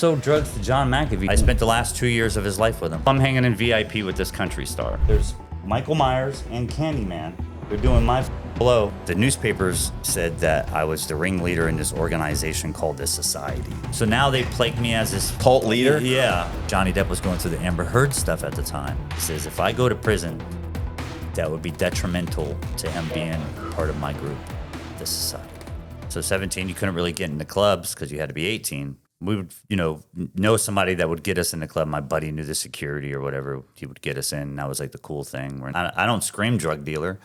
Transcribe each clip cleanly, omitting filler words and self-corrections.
sold drugs to John McAfee. I spent the last 2 years of his life with him. I'm hanging in VIP with this country star. There's Michael Myers and Candyman. They're doing my blow. The newspapers said that I was the ringleader in this organization called the Society. So now they plague me as this cult leader? Yeah. Johnny Depp was going through the Amber Heard stuff at the time. He says, if I go to prison, that would be detrimental to him being part of my group, the Society. So 17, you couldn't really get into clubs because you had to be 18. We would, know somebody that would get us in the club. My buddy knew the security or whatever. He would get us in. That was like the cool thing. I don't scream drug dealer.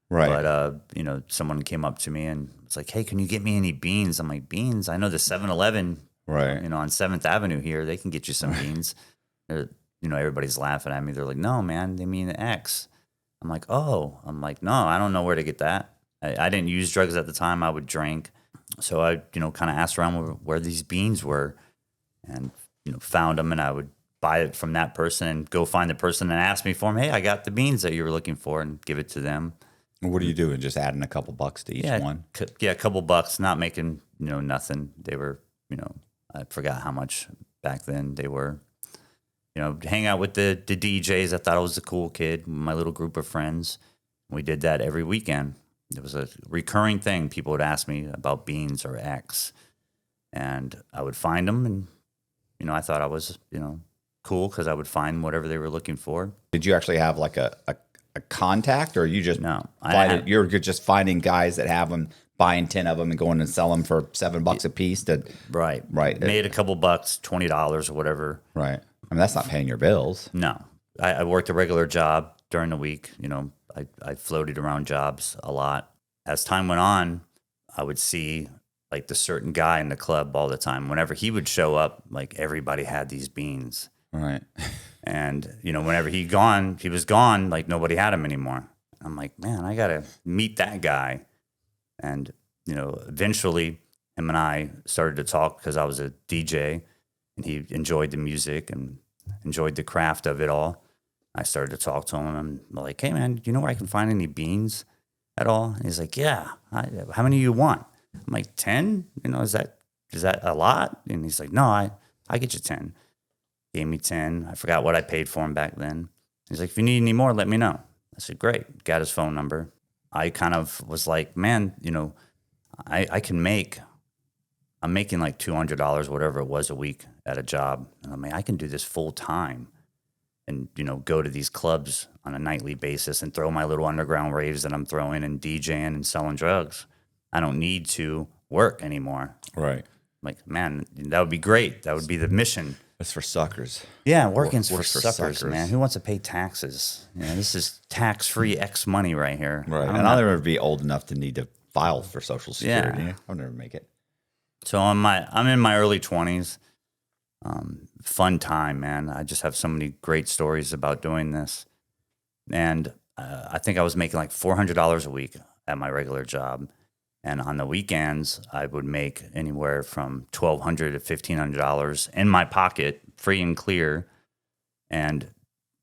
Right. But, someone came up to me and was like, hey, can you get me any beans? I'm like, beans? I know the 7-Eleven, right. On 7th Avenue here. They can get you some beans. Everybody's laughing at me. They're like, no, man, they mean X. I'm like, oh. I'm like, no, I don't know where to get that. I didn't use drugs at the time. I would drink. So I, kind of asked around where these beans were and, found them, and I would buy it from that person and go find the person and ask me for them. Hey, I got the beans that you were looking for, and give it to them. What are you doing? Just adding a couple bucks to each one? A couple bucks, not making, nothing. They were, I forgot how much back then they were. Hang out with the DJs. I thought I was a cool kid, my little group of friends. We did that every weekend. It was a recurring thing. People would ask me about beans or X, and I would find them, and I thought I was cool because I would find whatever they were looking for. Did you actually have like a contact, or you just you're just finding guys that have them, buying 10 of them and going and sell them for $7 a piece? Right. Made a couple bucks, $20 or whatever. Right. I mean, that's not paying your bills. No, I worked a regular job during the week. I floated around jobs a lot. As time went on, I would see like the certain guy in the club all the time. Whenever he would show up, like everybody had these beans. Right. And, whenever he was gone, like nobody had him anymore. I'm like, man, I got to meet that guy. And, eventually him and I started to talk because I was a DJ and he enjoyed the music and enjoyed the craft of it all. I started to talk to him, and I'm like, hey, man, do you know where I can find any beans at all? And he's like, yeah. How many do you want? I'm like, 10? Is that a lot? And he's like, no, I get you 10. Gave me 10. I forgot what I paid for him back then. He's like, if you need any more, let me know. I said, great. Got his phone number. I kind of was like, man, I'm making like $200, whatever it was a week at a job. And I'm like, I can do this full time. And, go to these clubs on a nightly basis and throw my little underground raves that I'm throwing and DJing and selling drugs. I don't need to work anymore. Right. Like, man, that would be great. That would be the mission. It's for suckers. Yeah, working's for suckers, man. Who wants to pay taxes? This is tax-free X money right here. Right. And I'll never be old enough to need to file for Social Security. Yeah. I'll never make it. So I'm in my early 20s. Fun time, man. I just have so many great stories about doing this. And I think I was making like $400 a week at my regular job. And on the weekends, I would make anywhere from $1,200 to $1,500 in my pocket, free and clear. And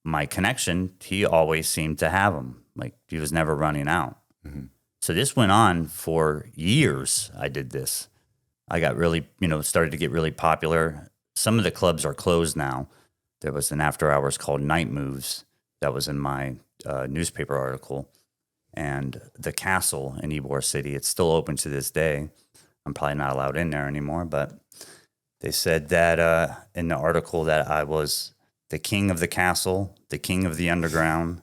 my connection, he always seemed to have them. Like, he was never running out. Mm-hmm. So this went on for years. I did this. I got really, started to get really popular. Some of the clubs are closed now. There was an after hours called Night Moves that was in my newspaper article. And the Castle in Ybor City, it's still open to this day. I'm probably not allowed in there anymore, but they said that in the article that I was the king of the castle, the king of the underground,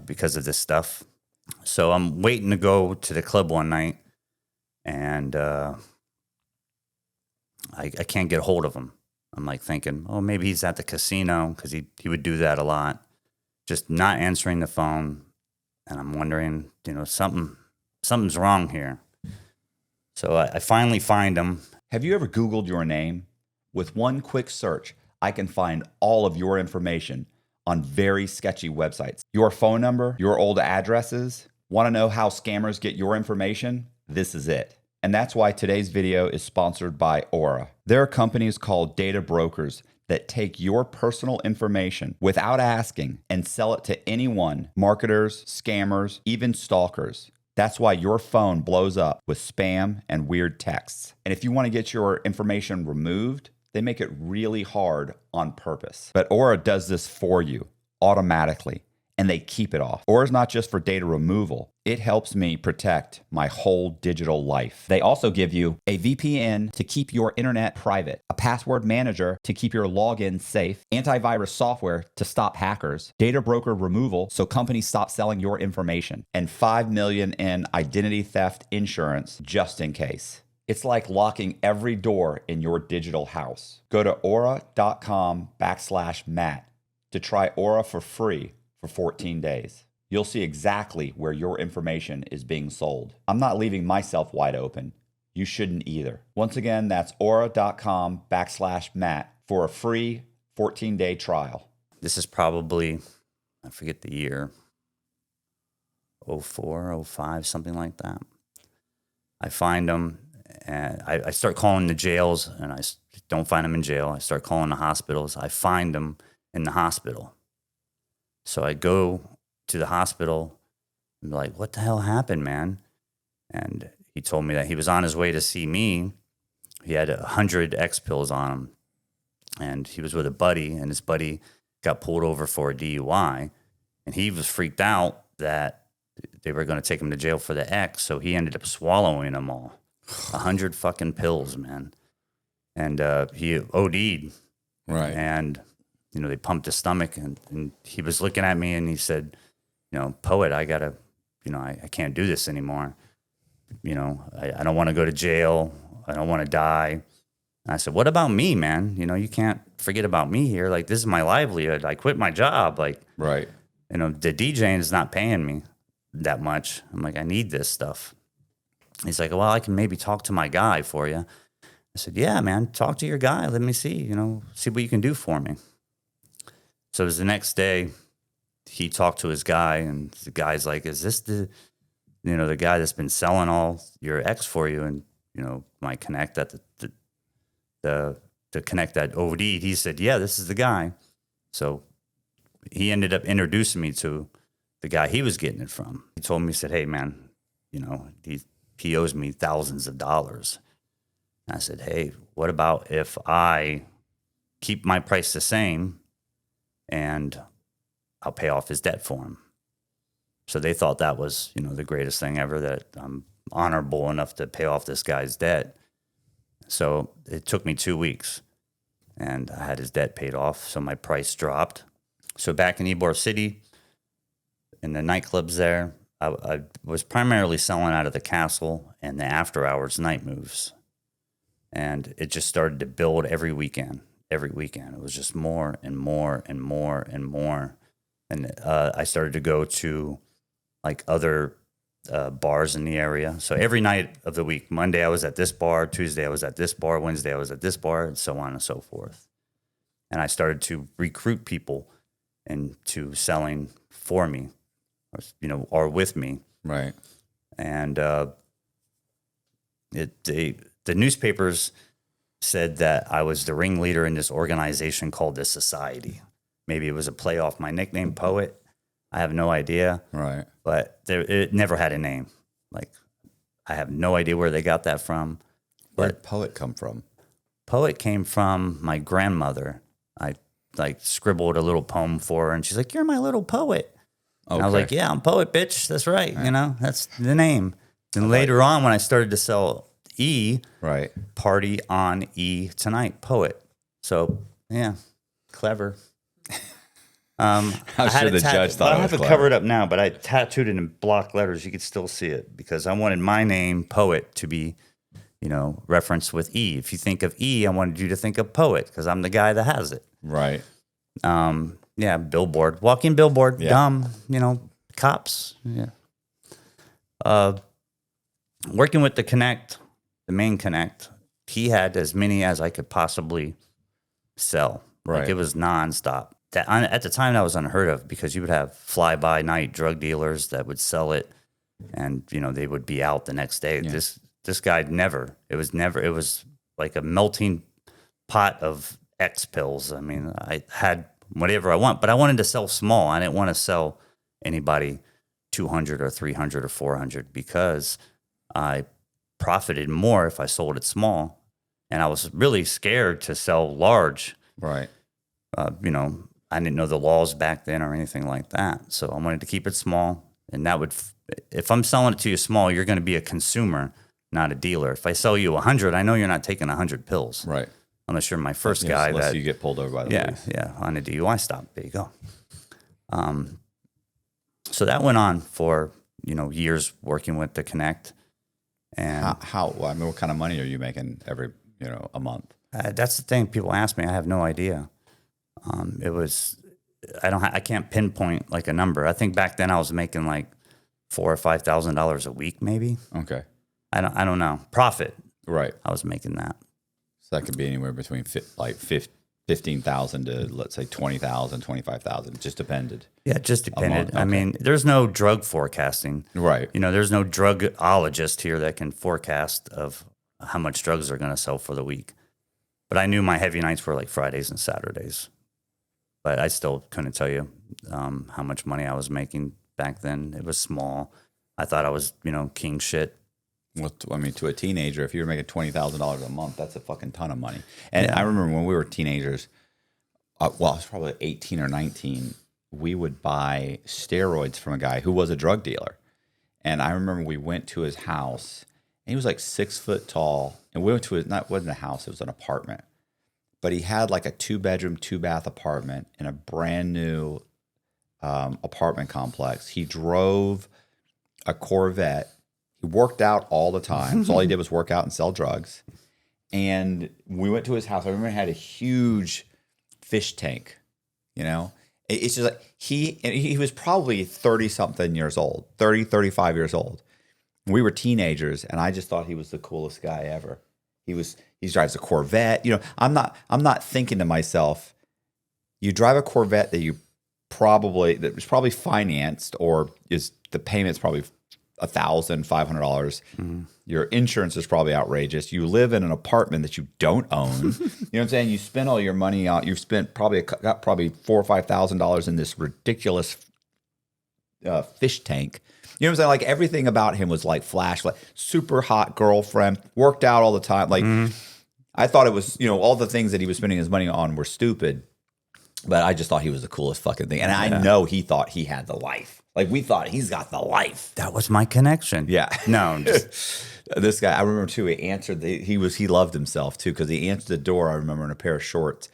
because of this stuff. So I'm waiting to go to the club one night, and I can't get a hold of him. I'm like thinking, oh, maybe he's at the casino, because he would do that a lot. Just not answering the phone. And I'm wondering, something's wrong here. So I finally find him. Have you ever Googled your name? With one quick search, I can find all of your information on very sketchy websites. Your phone number, your old addresses. Want to know how scammers get your information? This is it. And that's why today's video is sponsored by Aura. There are companies called data brokers that take your personal information without asking and sell it to anyone, marketers, scammers, even stalkers. That's why your phone blows up with spam and weird texts. And if you want to get your information removed, They make it really hard on purpose. But Aura does this for you automatically, and they keep it off. Aura's not just for data removal. It helps me protect my whole digital life. They also give you a VPN to keep your internet private, a password manager to keep your login safe, antivirus software to stop hackers, data broker removal so companies stop selling your information, and $5 million in identity theft insurance just in case. It's like locking every door in your digital house. Go to aura.com/Matt to try Aura for free for 14 days. You'll see exactly where your information is being sold. I'm not leaving myself wide open. You shouldn't either. Once again, that's aura.com/Matt for a free 14-day trial. This is probably, I forget the year, 04, 05, something like that. I find them, and I start calling the jails, and I don't find them in jail. I start calling the hospitals. I find them in the hospital. So I go to the hospital and be like, what the hell happened, man? And he told me that he was on his way to see me. He had 100 X pills on him, and he was with a buddy, and his buddy got pulled over for a DUI, and he was freaked out that they were going to take him to jail for the X, so he ended up swallowing them all. 100 fucking pills, man. And he OD'd. Right. And, you know, they pumped his stomach, and he was looking at me, and he said, you know, poet, I got to, you know, I can't do this anymore. You know, I don't want to go to jail. I don't want to die. And I said, what about me, man? You know, you can't forget about me here. Like, this is my livelihood. I quit my job. Like, Right. you know, the DJing is not paying me that much. I'm like, I need this stuff. He's like, well, I can maybe talk to my guy for you. I said, yeah, man, talk to your guy. Let me see, you know, see what you can do for me. So it was the next day. He talked to his guy, and the guy's like, is this the, you know, the guy that's been selling all your X for you? And, you know, my connect that the connect that OD'd, he said, yeah, this is the guy. So he ended up introducing me to the guy he was getting it from. He told me, he said, hey, man, you know, he owes me thousands of dollars. And I said, hey, what about if I keep my price the same and I'll pay off his debt for him? So they thought that was, you know, the greatest thing ever, that I'm honorable enough to pay off this guy's debt. So it took me 2 weeks, and I had his debt paid off, so my price dropped. So back in Ybor City, in the nightclubs there, I was primarily selling out of the Castle and the after-hours night moves. And it just started to build every weekend. Every weekend. It was just more and more and more and more. And I started to go to, like, other bars in the area. So every night of the week, Monday I was at this bar, Tuesday I was at this bar, Wednesday I was at this bar, and so on and so forth. And I started to recruit people into selling for me, or, you know, or with me. Right. And the newspapers said that I was the ringleader in this organization called the Society. Maybe it was a play off my nickname, Poet. I have no idea. Right. But it never had a name. Like, I have no idea where they got that from. Where'd But Poet come from? Poet came from my grandmother. I, like, scribbled a little poem for her, and she's like, you're my little poet. And I was like, yeah, I'm Poet, bitch. That's right. You know, that's the name. And later on, when I started to sell E, Right. party on E tonight, Poet. So, yeah, clever. I'm sure the judge thought I it have was it clever. covered up now, but I tattooed it in block letters. You could still see it because I wanted my name, Poet, to be, you know, referenced with E. If you think of E, I wanted you to think of Poet because I'm the guy that has it. Right. Yeah, billboard, walking billboard, Yeah. dumb, you know, cops. Yeah. Working with the main Connect, he had as many as I could possibly sell. Like, Right. it was nonstop. At the time, that was unheard of because you would have fly-by-night drug dealers that would sell it, and, you know, they would be out the next day. Yeah. This guy never. It was like a melting pot of X pills. I mean, I had whatever I want, but I wanted to sell small. I didn't want to sell anybody 200 or 300 or 400 because I profited more if I sold it small, And I was really scared to sell large. Right. You know, I didn't know the laws back then or anything like that. So I wanted to keep it small. And that would, if I'm selling it to you small, you're going to be a consumer, not a dealer. If I sell you 100, I know you're not taking 100 pills. Right. Unless you're my first guy. Unless that you get pulled over by the police. Yeah, on a DUI stop. There you go. So that went on for, you know, years working with the Connect. And I mean, what kind of money are you making every, you know, a month? that's the thing. People ask me. I have no idea. It was, I can't pinpoint like a number. I think back then I was making like $4,000 or $5,000 a week, maybe. Okay. I don't know. Profit. Right. I was making that. So that could be anywhere between 15,000 to, let's say, 20,000, 25,000. It just depended. Yeah, it just depended. Okay. I mean, there's no drug forecasting. Right. You know, there's no drugologist here that can forecast of how much drugs they're going to sell for the week. But I knew my heavy nights were like Fridays and Saturdays. But I still couldn't tell you how much money I was making back then. It was small. I thought I was, you know, king shit. Well, I mean, to a teenager, if you were making $20,000 a month, that's a fucking ton of money. And Yeah. I remember when we were teenagers, I was probably 18 or 19, we would buy steroids from a guy who was a drug dealer. And I remember we went to his house, and he was like 6 foot tall. And we went to his, it wasn't a house, it was an apartment. But he had like a 2-bedroom, 2-bath apartment in a brand new apartment complex. He drove a Corvette. He worked out all the time. So all he did was work out and sell drugs. And we went to his house. I remember he had a huge fish tank, you know? It's just like he was probably 30-something years old, 30, 35 years old. We were teenagers, and I just thought he was the coolest guy ever. He drives a Corvette. You know, I'm not thinking to myself, you drive a Corvette that was probably financed, or is the payment's probably $1,500. Mm-hmm. Your insurance is probably outrageous. You live in an apartment that you don't own. You know what I'm saying? You spend all your money out. You've spent got probably $4,000 or $5,000 in this ridiculous fish tank. You know what I'm saying? Like everything about him was like flash, like super hot girlfriend, worked out all the time. Like I thought it was, you know, all the things that he was spending his money on were stupid, but I just thought he was the coolest fucking thing. And I know he thought he had the life. Like we thought he's got the life. That was my connection. Yeah. No, just this guy, I remember too, he answered, he loved himself too, because he answered the door, I remember, in a pair of shorts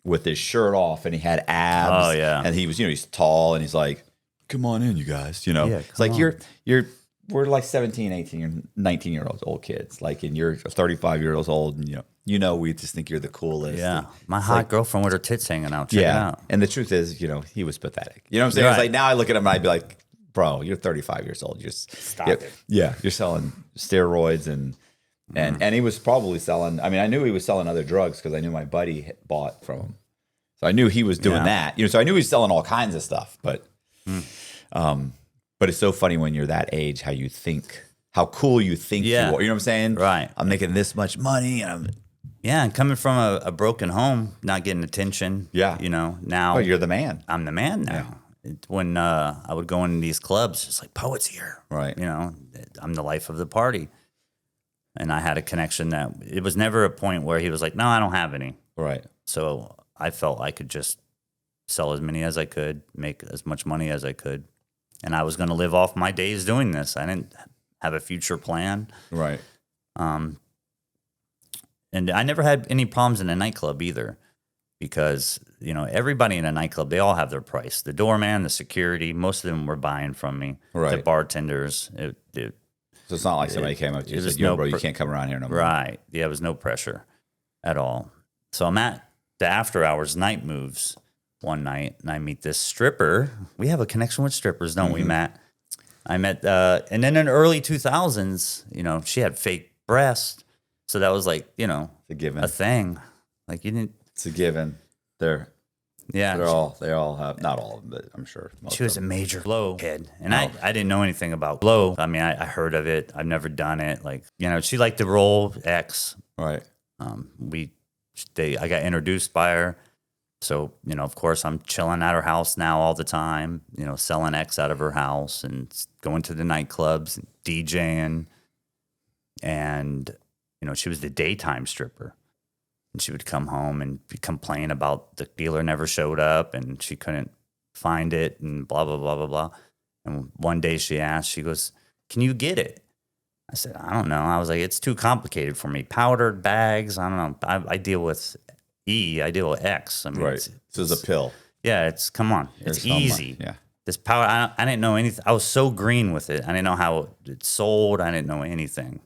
with his shirt off, and he had abs. Oh, yeah. And he was, you know, he's tall, and he's like, come on in, you guys, you know. Yeah, it's like we're like 17, 18, or 19-year-old old kids, like, and you're 35 years old, and you know, we just think you're the coolest. yeah. And My hot girlfriend with her tits hanging out. Check it out. And the truth is, you know, he was pathetic. You know what I'm saying? Right. It's like, now I look at him and I'd be like, bro, you're 35 years old. Stop it. Yeah, you're selling steroids and he was probably selling. I mean, I knew he was selling other drugs because I knew my buddy bought from him, so I knew he was doing that. You know, so I knew he was selling all kinds of stuff. But it's so funny when you're that age how you think, how cool you think you are. You know what I'm saying? Right. I'm making this much money, and I'm. Yeah, and coming from a broken home, not getting attention. Yeah. You know, now You're the man. I'm the man now. When I would go in these clubs, it's like, poet's here. Right. You know, I'm the life of the party. And I had a connection that it was never a point where he was like, no, I don't have any. Right. So I felt I could just sell as many as I could, make as much money as I could. And I was going to live off my days doing this. I didn't have a future plan. Right. And I never had any problems in a nightclub either, because, you know, everybody in a nightclub, they all have their price. The doorman, the security, most of them were buying from me. Right. The bartenders. So it's not like somebody came up to you and said, yo, bro, you can't come around here no more. Right. Yeah, there was no pressure at all. So I'm at the after hours night moves one night, and I meet this stripper. We have a connection with strippers, don't we, Matt? I met, and then in the early 2000s, you know, she had fake breasts. So that was like, you know, It's a given. a thing. Like you didn't. It's a given. They all have, not all of them, but I'm sure. She was a major blow kid. And I didn't know anything about blow. I mean, I heard of it. I've never done it. Like, you know, she liked to roll X. Right. I got introduced by her. So, you know, of course, I'm chilling at her house now all the time, you know, selling X out of her house and going to the nightclubs, and DJing. And, you know, she was the daytime stripper. And she would come home and complain about the dealer never showed up and she couldn't find it and blah, blah, blah, blah, blah. And one day she asked, she goes, can you get it? I said, I don't know. I was like, it's too complicated for me. Powdered bags, I don't know. I deal with E, I deal with X. I mean, Right. So it's a pill. yeah, come on. There's It's easy. Yeah. This powder, I didn't know anything. I was so green with it. I didn't know how it sold. I didn't know anything.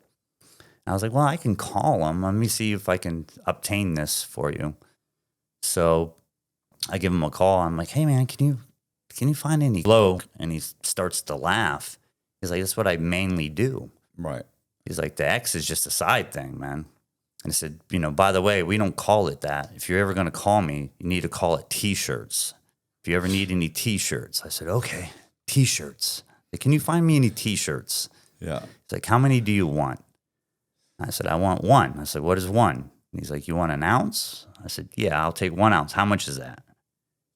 I was like, well, I can call them. Let me see if I can obtain this for you. So I give him a call. I'm like, hey, man, can you find any low? And he starts to laugh. He's like, that's what I mainly do. Right. He's like, the X is just a side thing, man. And I said, by the way, we don't call it that. If you're ever going to call me, you need to call it T-shirts. If you ever need any T-shirts. I said, okay, T-shirts. Like, can you find me any T-shirts? Yeah. He's like, how many do you want? I said, I want one. I said, what is one? And he's like, you want an ounce? I said, yeah, I'll take 1 ounce. How much is that?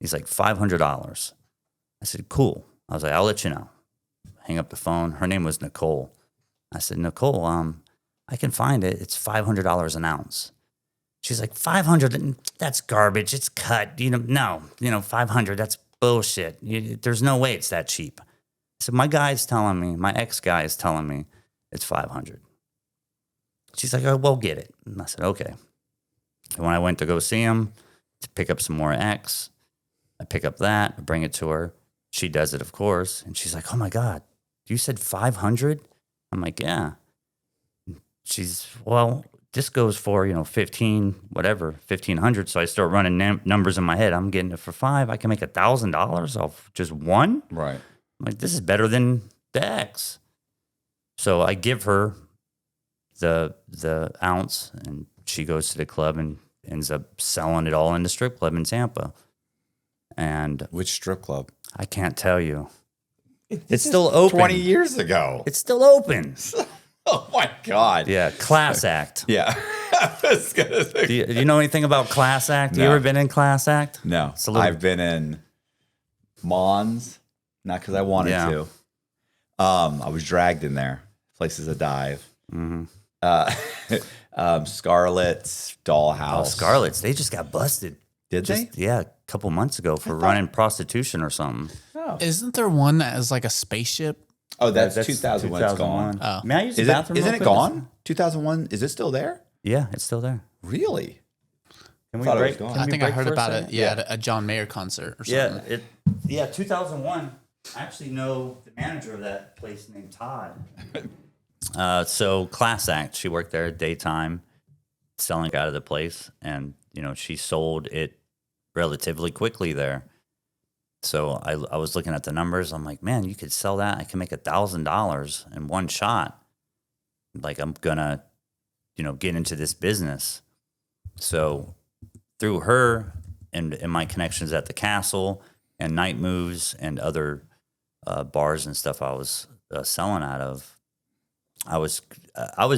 He's like, $500. I said, cool. I was like, I'll let you know. Hang up the phone. Her name was Nicole. I said, Nicole, I can find it. It's $500 an ounce. She's like, 500, that's garbage. It's cut. No, 500, that's bullshit. There's no way it's that cheap. So my ex-guy is telling me it's 500. She's like, oh, well, get it. And I said, okay. And when I went to go see him to pick up some more X, I pick up that, I bring it to her. She does it, of course. And she's like, oh my God, you said 500? I'm like, yeah. She's, well, this goes for, 1,500. So I start running numbers in my head. I'm getting it for 5. I can make $1,000 off just one. Right. I'm like, this is better than the X. So I give her the ounce, and she goes to the club and ends up selling it all in the strip club in Tampa. And Which strip club? I can't tell you. It's still open. 20 years ago. It's still open. Oh my God. Yeah, Class Act. Yeah. I was gonna say. Do you know anything about Class Act? No. You ever been in Class Act? No. It's a little- I've been in Mons, not because I wanted Yeah. to. I was dragged in there. Places to dive. Mm-hmm. Scarlets, Dollhouse. Oh, Scarlets. They just got busted. Did they? Yeah, a couple months ago for running prostitution or something. Oh. Isn't there one that is like a spaceship? Oh, that's 2001. It's gone. Oh. May I use the Is it, bathroom? isn't real it quick? gone? 2001? Is it still there? Yeah, it's still there. Really? Can we Thought it break? was gone. can I we think I break heard for a about second? it. Yeah, at a John Mayer concert or something. Yeah, 2001. I actually know the manager of that place named Todd. So Class Act, she worked there daytime, selling out of the place, and she sold it relatively quickly there. So I was looking at the numbers. I'm like, man, you could sell that. I can make $1,000 in one shot. Like, I'm gonna, get into this business. So through her and my connections at the castle and Night Moves and other bars and stuff I was selling out of, I was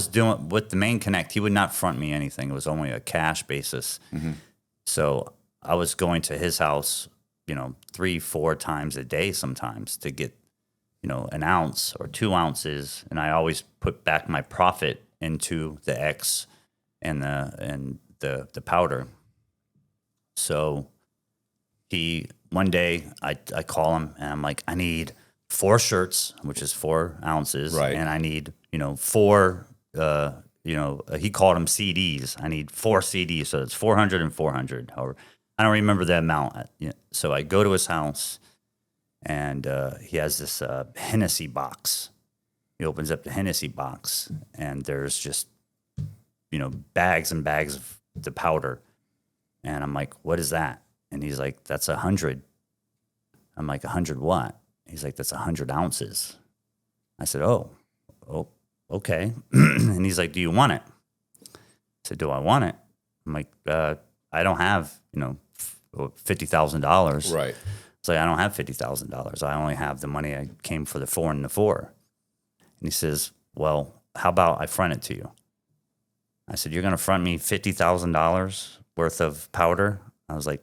doing with the main connect. He would not front me anything. It was only a cash basis. Mm-hmm. So I was going to his house, 3-4 times a day sometimes to get, an ounce or 2 ounces. And I always put back my profit into the X and the powder. So one day I call him and I'm like, I need 4 shirts, which is 4 ounces. Right. And I need, 4, he called them CDs. I need 4 CDs. So it's 400 and 400. Or I don't remember the amount. So I go to his house and he has this Hennessy box. He opens up the Hennessy box and there's just, bags and bags of the powder. And I'm like, what is that? And he's like, that's 100. I'm like, 100 what? He's like, that's 100 ounces. I said, oh, okay. And he's like, do you want it? I said, do I want it? I'm like, I don't have, $50,000. Right. It's like, I don't have $50,000. I only have the money I came for the 4 and the 4. And he says, well, how about I front it to you? I said, you're going to front me $50,000 worth of powder? I was like,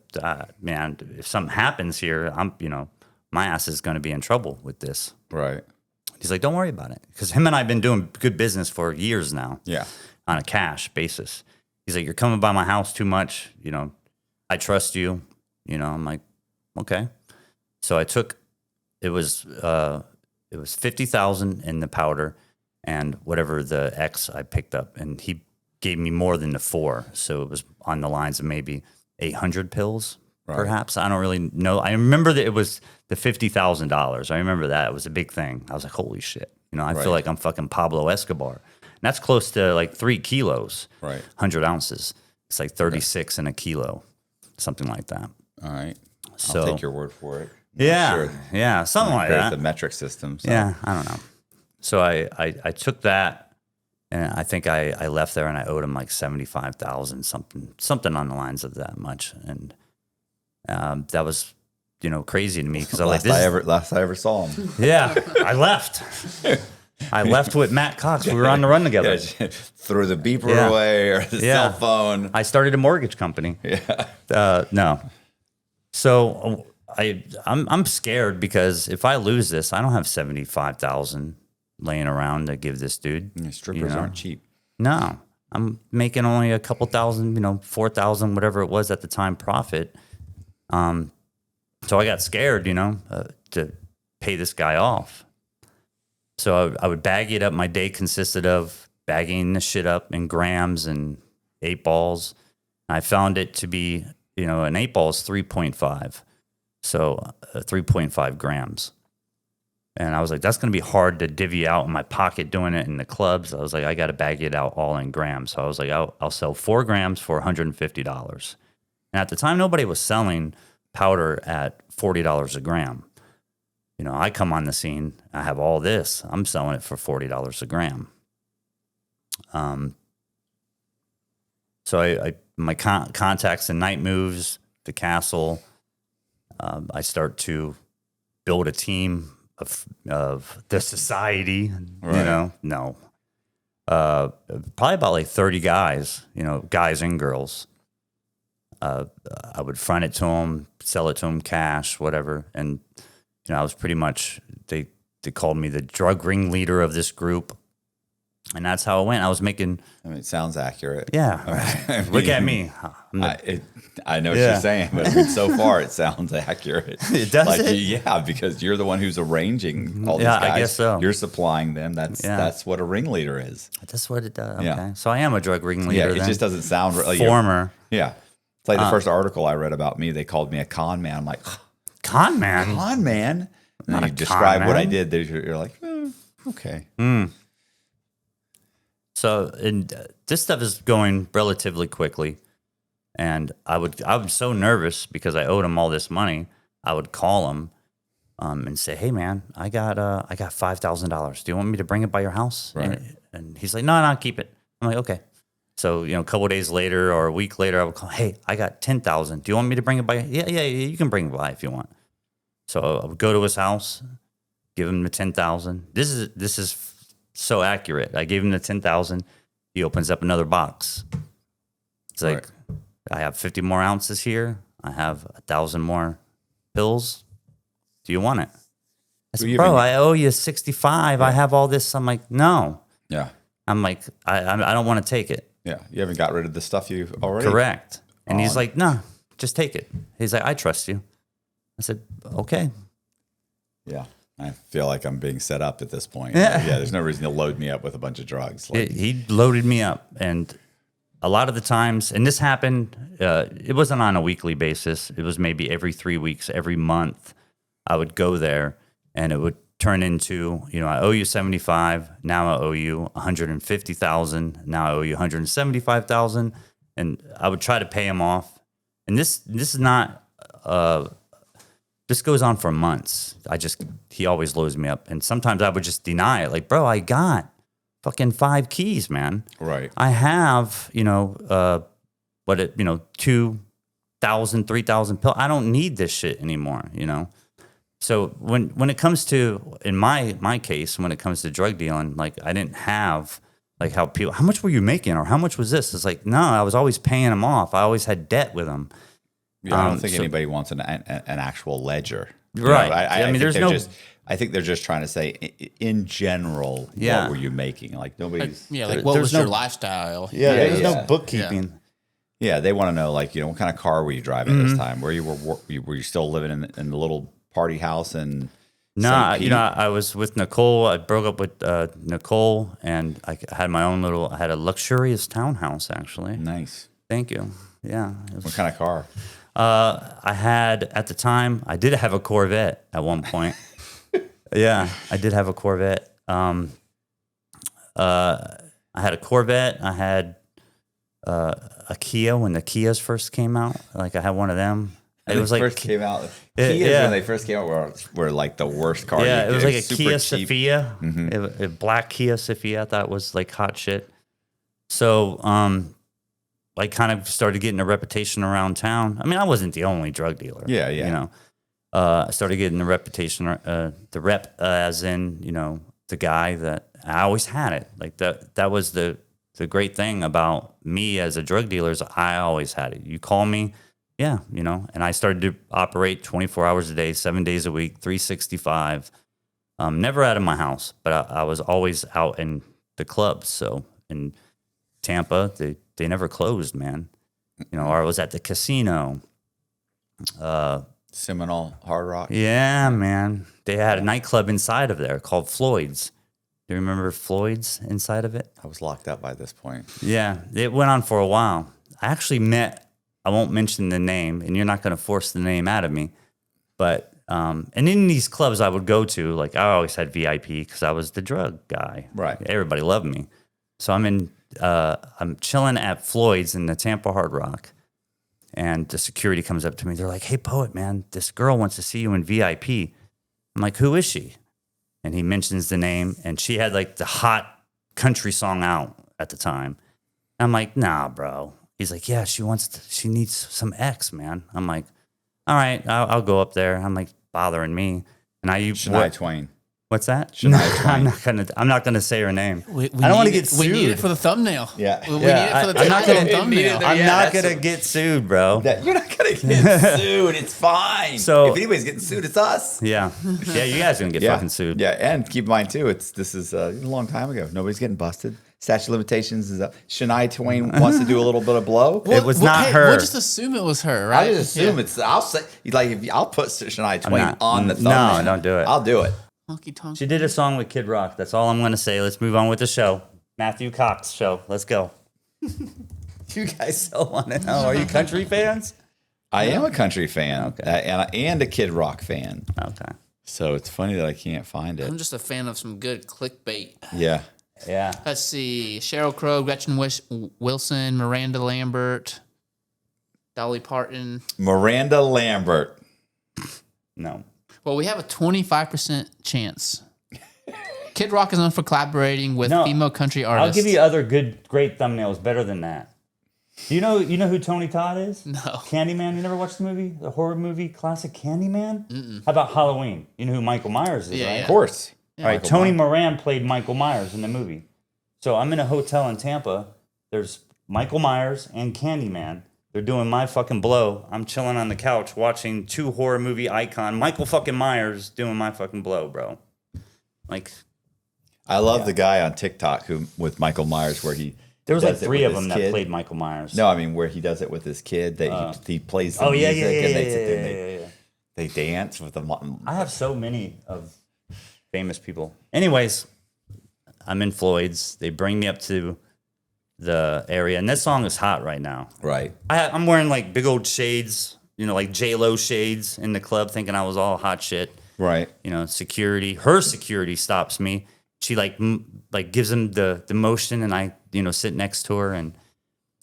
man, if something happens here, my ass is going to be in trouble with this. Right. He's like, don't worry about it. Because him and I have been doing good business for years now. Yeah. On a cash basis. He's like, you're coming by my house too much. You know, I trust you. You know, I'm like, okay. So I took, it was 50,000 in the powder and whatever the X I picked up. And he gave me more than the 4. So it was on the lines of maybe 800 pills, perhaps. I don't really know. I remember that it was the $50,000. I remember that. It was a big thing. I was like, holy shit. You know, I feel like I'm fucking Pablo Escobar. And that's close to like 3 kilos, 100 ounces. It's like 36 in a kilo, something like that. All right. So, I'll take your word for it. Yeah, something like that. The metric system. So. Yeah, I don't know. So I took that, and I think I left there, and I owed him like 75,000, something on the lines of that much, and that was, you know, crazy to me because I was like, last I ever saw him. Yeah, I left. I left with Matt Cox. We were on the run together. Yeah, threw the beeper away or the cell phone. I started a mortgage company. No. So I'm scared because if I lose this, I don't have 75,000 laying around to give this dude. Strippers aren't cheap. No, I'm making only a couple thousand, 4,000, whatever it was at the time, profit. So I got scared, to pay this guy off. So I would bag it up. My day consisted of bagging the shit up in grams and 8 balls. I found it to be, an 8 ball is 3.5. So 3.5 grams. And I was like, that's going to be hard to divvy out in my pocket doing it in the clubs. I was like, I got to bag it out all in grams. So I was like, I'll sell 4 grams for $150. And at the time, nobody was selling powder at $40 a gram. I come on the scene, I have all this. I'm selling it for $40 a gram. So my contacts and night moves, the castle, I start to build a team of the society, Right. No. Probably about like 30 guys, guys and girls. I would front it to them, sell it to them cash, whatever. And, I was pretty much, they called me the drug ringleader of this group. And that's how it went. I was making. It sounds accurate. Yeah. Look at me. I know what you're saying, but so far it sounds accurate. It does. Yeah, because you're the one who's arranging all these guys. I guess so. You're supplying them. That's what a ringleader is. That's what it does. Okay. Yeah. So I am a drug ringleader. Yeah, it then. just doesn't sound like former. Yeah. It's like the first article I read about me, they called me a con man. I'm like, con man? Con man? And Not you a describe con what I man. did. You're like, okay. So this stuff is going relatively quickly. And I was so nervous because I owed him all this money. I would call him and say, hey, man, I got $5,000. Do you want me to bring it by your house? Right. And he's like, no, keep it. I'm like, okay. So, a couple of days later or a week later, I would call, hey, I got 10,000. Do you want me to bring it by? Yeah, you can bring it by if you want. So I would go to his house, give him the 10,000. This is so accurate. I gave him the 10,000. He opens up another box. It's like, I have 50 more ounces here. I have 1,000 more pills. Do you want it? I said, bro, I owe you 65. I have all this. I'm like, no. Yeah. I'm like, I don't want to take it. Yeah. You haven't got rid of the stuff you already. Correct. And he's like, no, just take it. He's like, I trust you. I said, okay. Yeah. I feel like I'm being set up at this point. Yeah. There's no reason to load me up with a bunch of drugs. He loaded me up. And a lot of the times, and this happened, it wasn't on a weekly basis. It was maybe every 3 weeks, every month. I would go there and it would turn into, I owe you 75. Now I owe you 150,000. Now I owe you 175,000. And I would try to pay him off. And this is not, this goes on for months. He always loads me up. And sometimes I would just deny it. Like, bro, I got fucking 5 keys, man. Right. I have, 2,000, 3,000 pills. I don't need this shit anymore, So when it comes to, in my case, when it comes to drug dealing, like I didn't have like how much were you making or how much was this? It's like, no, I was always paying them off. I always had debt with them. Yeah, I don't think anybody wants an actual ledger. Right. I mean, there's they're no just I think they're just trying to say, in general, Yeah. what were you making? Like nobody's. Like what was your lifestyle? Yeah, there's yeah. no bookkeeping. Yeah, they want to know, like, what kind of car were you driving at this time? Were you still living in the little party house and? No, St. Pete? I was with Nicole. I broke up with Nicole, and I had my own I had a luxurious townhouse, actually. Nice. Thank you. Yeah. What kind of car? I had, at the time, I did have a Corvette at one point. Yeah, I did have a Corvette. I had a Corvette. I had a Kia when the Kias first came out. Like, I had one of them. It was like first came out. Kias when they first came out were like the worst car. Yeah, it was like a super Kia cheap. Sophia, a black Kia Sophia. I thought was like hot shit. So, I kind of started getting a reputation around town. I mean, I wasn't the only drug dealer. Yeah, yeah. You know, I started getting the reputation, the rep, as in, the guy that I always had it. Like that was the great thing about me as a drug dealer is I always had it. You call me. Yeah, and I started to operate 24 hours a day, 7 days a week, 365. Never out of my house, but I was always out in the clubs. So in Tampa, they never closed, man. Or I was at the casino. Seminole Hard Rock. Yeah, man. They had a nightclub inside of there called Floyd's. Do you remember Floyd's inside of it? I was locked up by this point. Yeah, it went on for a while. I actually met, I won't mention the name, and you're not going to force the name out of me. But, and in these clubs I would go to, like I always had VIP because I was the drug guy. Right. Everybody loved me. So I'm chilling at Floyd's in the Tampa Hard Rock. And the security comes up to me. They're like, "Hey, Poet, man, this girl wants to see you in VIP." I'm like, "Who is she?" And he mentions the name, and she had like the hot country song out at the time. I'm like, "Nah, bro." He's like, "Yeah, she needs some X, man." I'm like, "All right, I'll go up there." I'm like, bothering me. And Shania Twain. What's that? Shania Twain. I'm not gonna say her name. We I don't want to need get it- We need it sued. for the thumbnail. Yeah. We need it for the I'm not title gonna- and thumbnail. Yeah, I'm not that's gonna get sued, bro. You're not gonna get sued. It's fine. So- if anybody's getting sued, it's us. Yeah, you guys are gonna get fucking sued. Yeah, and keep in mind too, this is a long time ago. Nobody's getting busted. Statute of limitations is up. Shania Twain wants to do a little bit of blow. It was not her. We'll just assume it was her, right? I just assume it's. I'll say I'll put Shania Twain not- on the no, thumbnail. don't do it. I'll do it. Honky tonk. She did a song with Kid Rock. That's all I'm gonna say. Let's move on with the show. Matthew Cox show. Let's go. You guys so want to know? Are you country fans? I am a country fan, Okay. and a Kid Rock fan. Okay. So it's funny that I can't find it. I'm just a fan of some good clickbait. Yeah. Yeah. Let's see. Sheryl Crow, Gretchen Wilson, Miranda Lambert, Dolly Parton. Miranda Lambert. No. Well, we have a 25% chance. Kid Rock is known for collaborating with No, female country artists. I'll give you other great thumbnails better than that. Do you know who Tony Todd is? No. Candyman. You never watched the movie, the horror movie classic Candyman? How about Halloween? You know who Michael Myers is, Yeah, right? yeah. Of course. All right, Tony Moran played Michael Myers in the movie. So I'm in a hotel in Tampa. There's Michael Myers and Candyman. They're doing My Fucking Blow. I'm chilling on the couch watching two horror movie icon, Michael fucking Myers, doing My Fucking Blow, bro. Like, I love the guy on TikTok with Michael Myers where he there was like does it 3 with of them his that kid. played Michael Myers. No, I mean where he does it with his kid that he plays the Oh, yeah, music yeah, and they yeah, sit there and yeah, yeah. they dance with the. I have so many of famous people. Anyways, I'm in Floyd's. They bring me up to the area, and that song is hot right now. Right. I'm wearing like big old shades, like J-Lo shades in the club, thinking I was all hot shit. Right. Security. Her security stops me. She like gives him the motion, and I sit next to her, and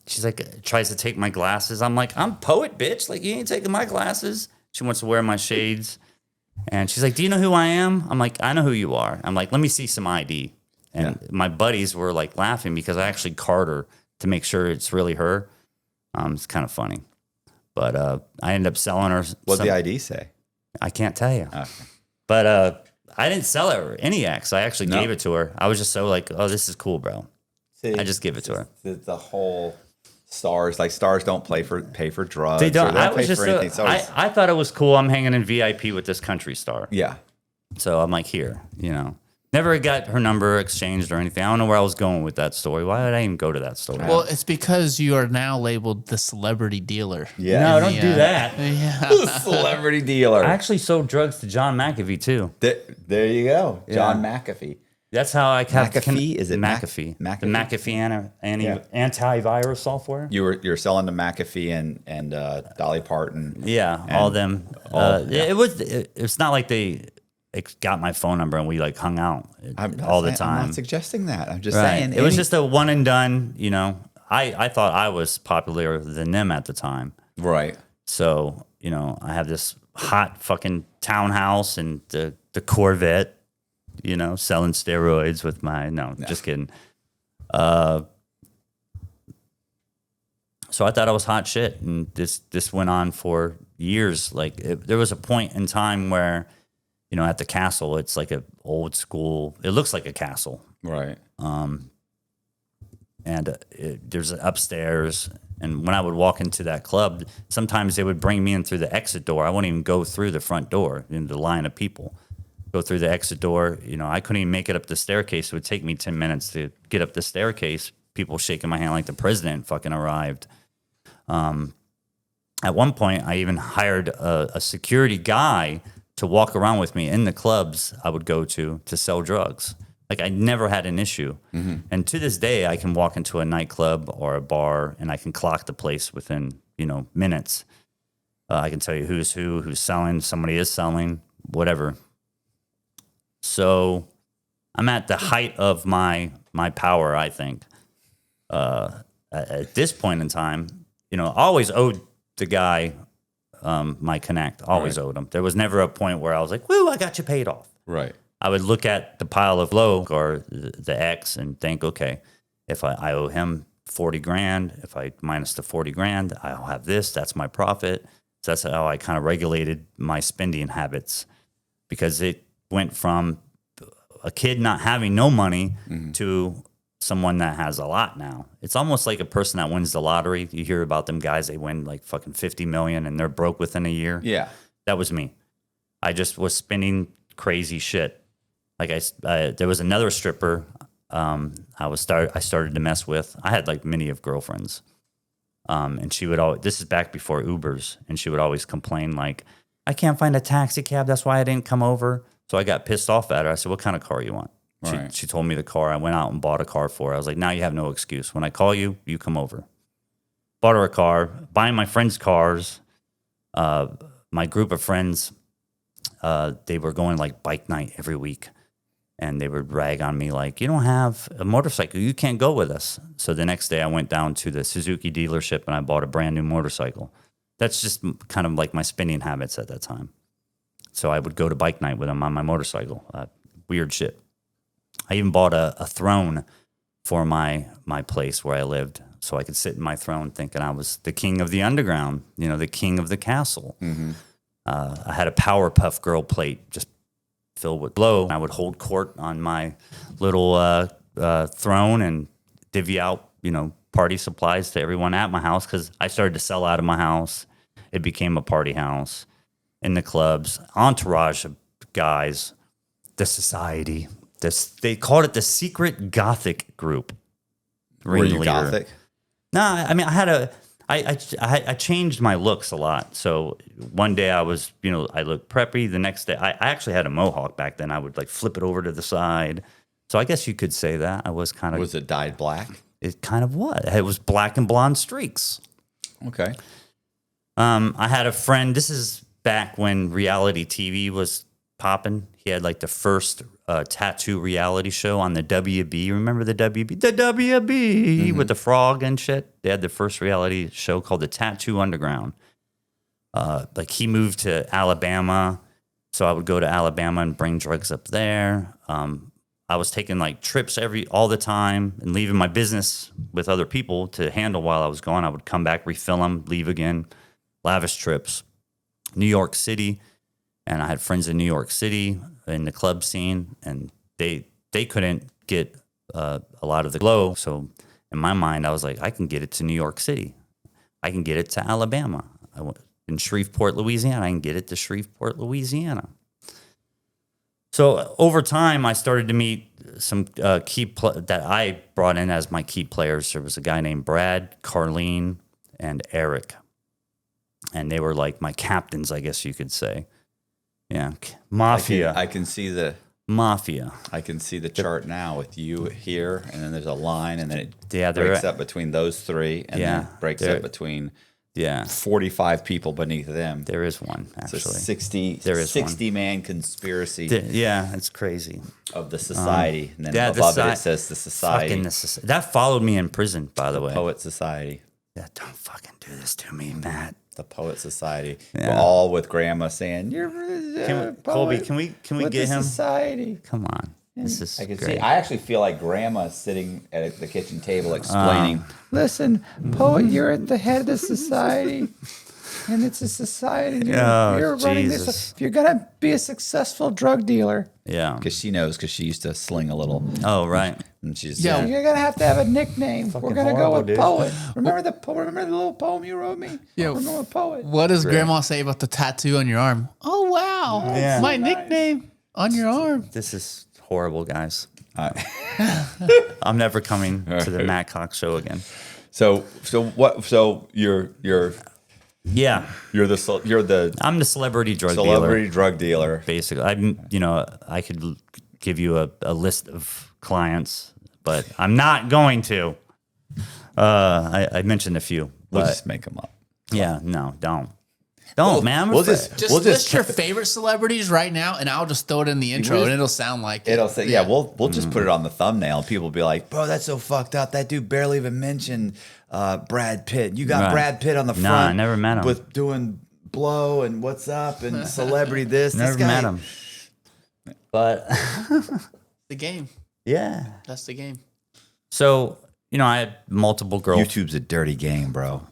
she's like tries to take my glasses. I'm like, I'm Poet, bitch. Like, you ain't taking my glasses. She wants to wear my shades, and she's like, do you know who I am? I'm like, I know who you are. I'm like, let me see some ID. And my buddies were like laughing because I actually card her to make sure it's really her. It's kind of funny, but I ended up selling her. What'd the ID say? I can't tell you. Okay. But I didn't sell her any X. I actually gave it to her. I was just so like, oh, this is cool, bro. See, I just give it to her. The whole stars don't pay for drugs. They don't. Or I was pay just. for anything. So I thought it was cool. I'm hanging in VIP with this country star. yeah. So I'm like, here, Never got her number exchanged or anything. I don't know where I was going with that story. Why did I even go to that story? Well, it's because you are now labeled the celebrity dealer. Yeah. No, don't do that. Yeah. Celebrity dealer. I actually sold drugs to John McAfee too. There you go. John McAfee. That's how I kept McAfee? Is it McAfee? McAfee? The McAfee antivirus software. You're selling to McAfee and Dolly Parton. Yeah, and all them. It's not like they got my phone number and we like hung out all the time. I'm not suggesting that. I'm just Right. saying It was just a one and done. I thought I was popular than them at the time. right. So I have this hot fucking townhouse and the Corvette. Selling steroids with just kidding. So I thought I was hot shit, and this went on for years. Like there was a point in time where, at the castle, it's like a old school. It looks like a castle, Right. and there's an upstairs. And when I would walk into that club, sometimes they would bring me in through the exit door. I wouldn't even go through the front door into the line of people. Go through the exit door. I couldn't even make it up the staircase. It would take me 10 minutes to get up the staircase. People shaking my hand like the president fucking arrived. At one point, I even hired a security guy to walk around with me in the clubs I would go to sell drugs. Like I never had an issue. Mm-hmm. And to this day, I can walk into a nightclub or a bar and I can clock the place within, minutes. I can tell you who's who's selling, somebody is selling, whatever. So I'm at the height of my power, I think. At this point in time, I always owed the guy my connect. Always owed him. There was never a point where I was like, woo, I got you paid off. Right. I would look at the pile of low or the X and think, okay, if I owe him 40 grand, if I minus the 40 grand, I'll have this. That's my profit. So that's how I kind of regulated my spending habits, because it went from a kid not having no money to someone that has a lot now. It's almost like a person that wins the lottery. You hear about them guys, they win like fucking 50 million and they're broke within a year. Yeah. That was me. I just was spending crazy shit. Like there was another stripper I started to mess with. I had like many of girlfriends. And she would always, this is back before Ubers, and she would always complain like, I can't find a taxi cab. That's why I didn't come over. So I got pissed off at her. I said, what kind of car you want? Right. She told me the car. I went out and bought a car for her. I was like, now you have no excuse. When I call you, you come over. Bought her a car, buying my friends' cars. My group of friends, they were going like bike night every week. And they would rag on me like, you don't have a motorcycle. You can't go with us. So the next day I went down to the Suzuki dealership and I bought a brand new motorcycle. That's just kind of like my spending habits at that time. So I would go to bike night with them on my motorcycle. Weird shit. I even bought a throne for my place where I lived, so I could sit in my throne thinking I was the king of the underground, the king of the castle. Mm-hmm. I had a Powerpuff Girl plate just filled with blow. I would hold court on my little throne and divvy out, party supplies to everyone at my house, because I started to sell out of my house. It became a party house. In the clubs, entourage of guys, the society. They called it the secret Gothic group. Were you Gothic? Nah, I mean, I changed my looks a lot. So one day I was, I looked preppy. The next day, I actually had a mohawk back then. I would like flip it over to the side. So I guess you could say that I was kind of. Was it dyed black? It kind of was. It was black and blonde streaks. Okay. I had a friend. This is back when reality TV was popping. He had like the first tattoo reality show on the WB. Remember the WB? The WB with the frog and shit. They had the first reality show called the Tattoo Underground. Like he moved to Alabama, so I would go to Alabama and bring drugs up there. I was taking like trips all the time and leaving my business with other people to handle while I was gone. I would come back, refill them, leave again. Lavish trips. New York City, and I had friends in New York City in the club scene, and they couldn't get a lot of the glow. So in my mind, I was like, I can get it to New York City. I can get it to Alabama. In Shreveport, Louisiana, I can get it to Shreveport, Louisiana. So over time, I started to meet some that I brought in as my key players. There was a guy named Brad, Carlene, and Eric. And they were like my captains, I guess you could say. Yeah. Mafia. I can see the Mafia. I can see the chart now with you here, and then there's a line, and then it Yeah, breaks up between those three, and then breaks up between 45 people beneath them. There is one, actually. It's a 60, There is 60-man conspiracy yeah, it's crazy. of the society. And then above it says the society. That followed me in prison, by the way. Poet Society. Yeah, don't fucking do this to me, Matt. The Poet Society. Yeah. We're all with Grandma saying, "You're Colby, can we get him? Society. Come on. This is I can great. see. I actually feel like Grandma's sitting at the kitchen table explaining. Listen, poet, you're at the head of the society, and it's a society. You're running this. If you're gonna be a successful drug dealer, because she knows, because she used to sling a little. Oh, right. And she's you're gonna have to have a nickname. We're gonna go with poet. Remember the little poem you wrote me? Yeah. We're going with poet. What does Grandma say about the tattoo on your arm? Oh wow, Yeah. my nickname on your arm. This is horrible, guys. I'm never coming to the Matt Cox show again. So what? So you're Yeah, I'm the celebrity drug drug dealer. Basically, I could give you a list of clients, but I'm not going to. I mentioned a few. We'll but just make them up. Yeah, no, don't, man. We'll just list your favorite celebrities right now, and I'll just throw it in the intro, and it'll sound like it'll say, yeah. We'll just put it on the thumbnail. People will be like, "Bro, that's so fucked up. That dude barely even mentioned Brad Pitt. You got Brad Pitt on the front. No, I never met him. With doing blow and what's up and celebrity this. Never this guy. met him. But the game. Yeah, That's the game. So I had multiple girls. YouTube's a dirty game, bro.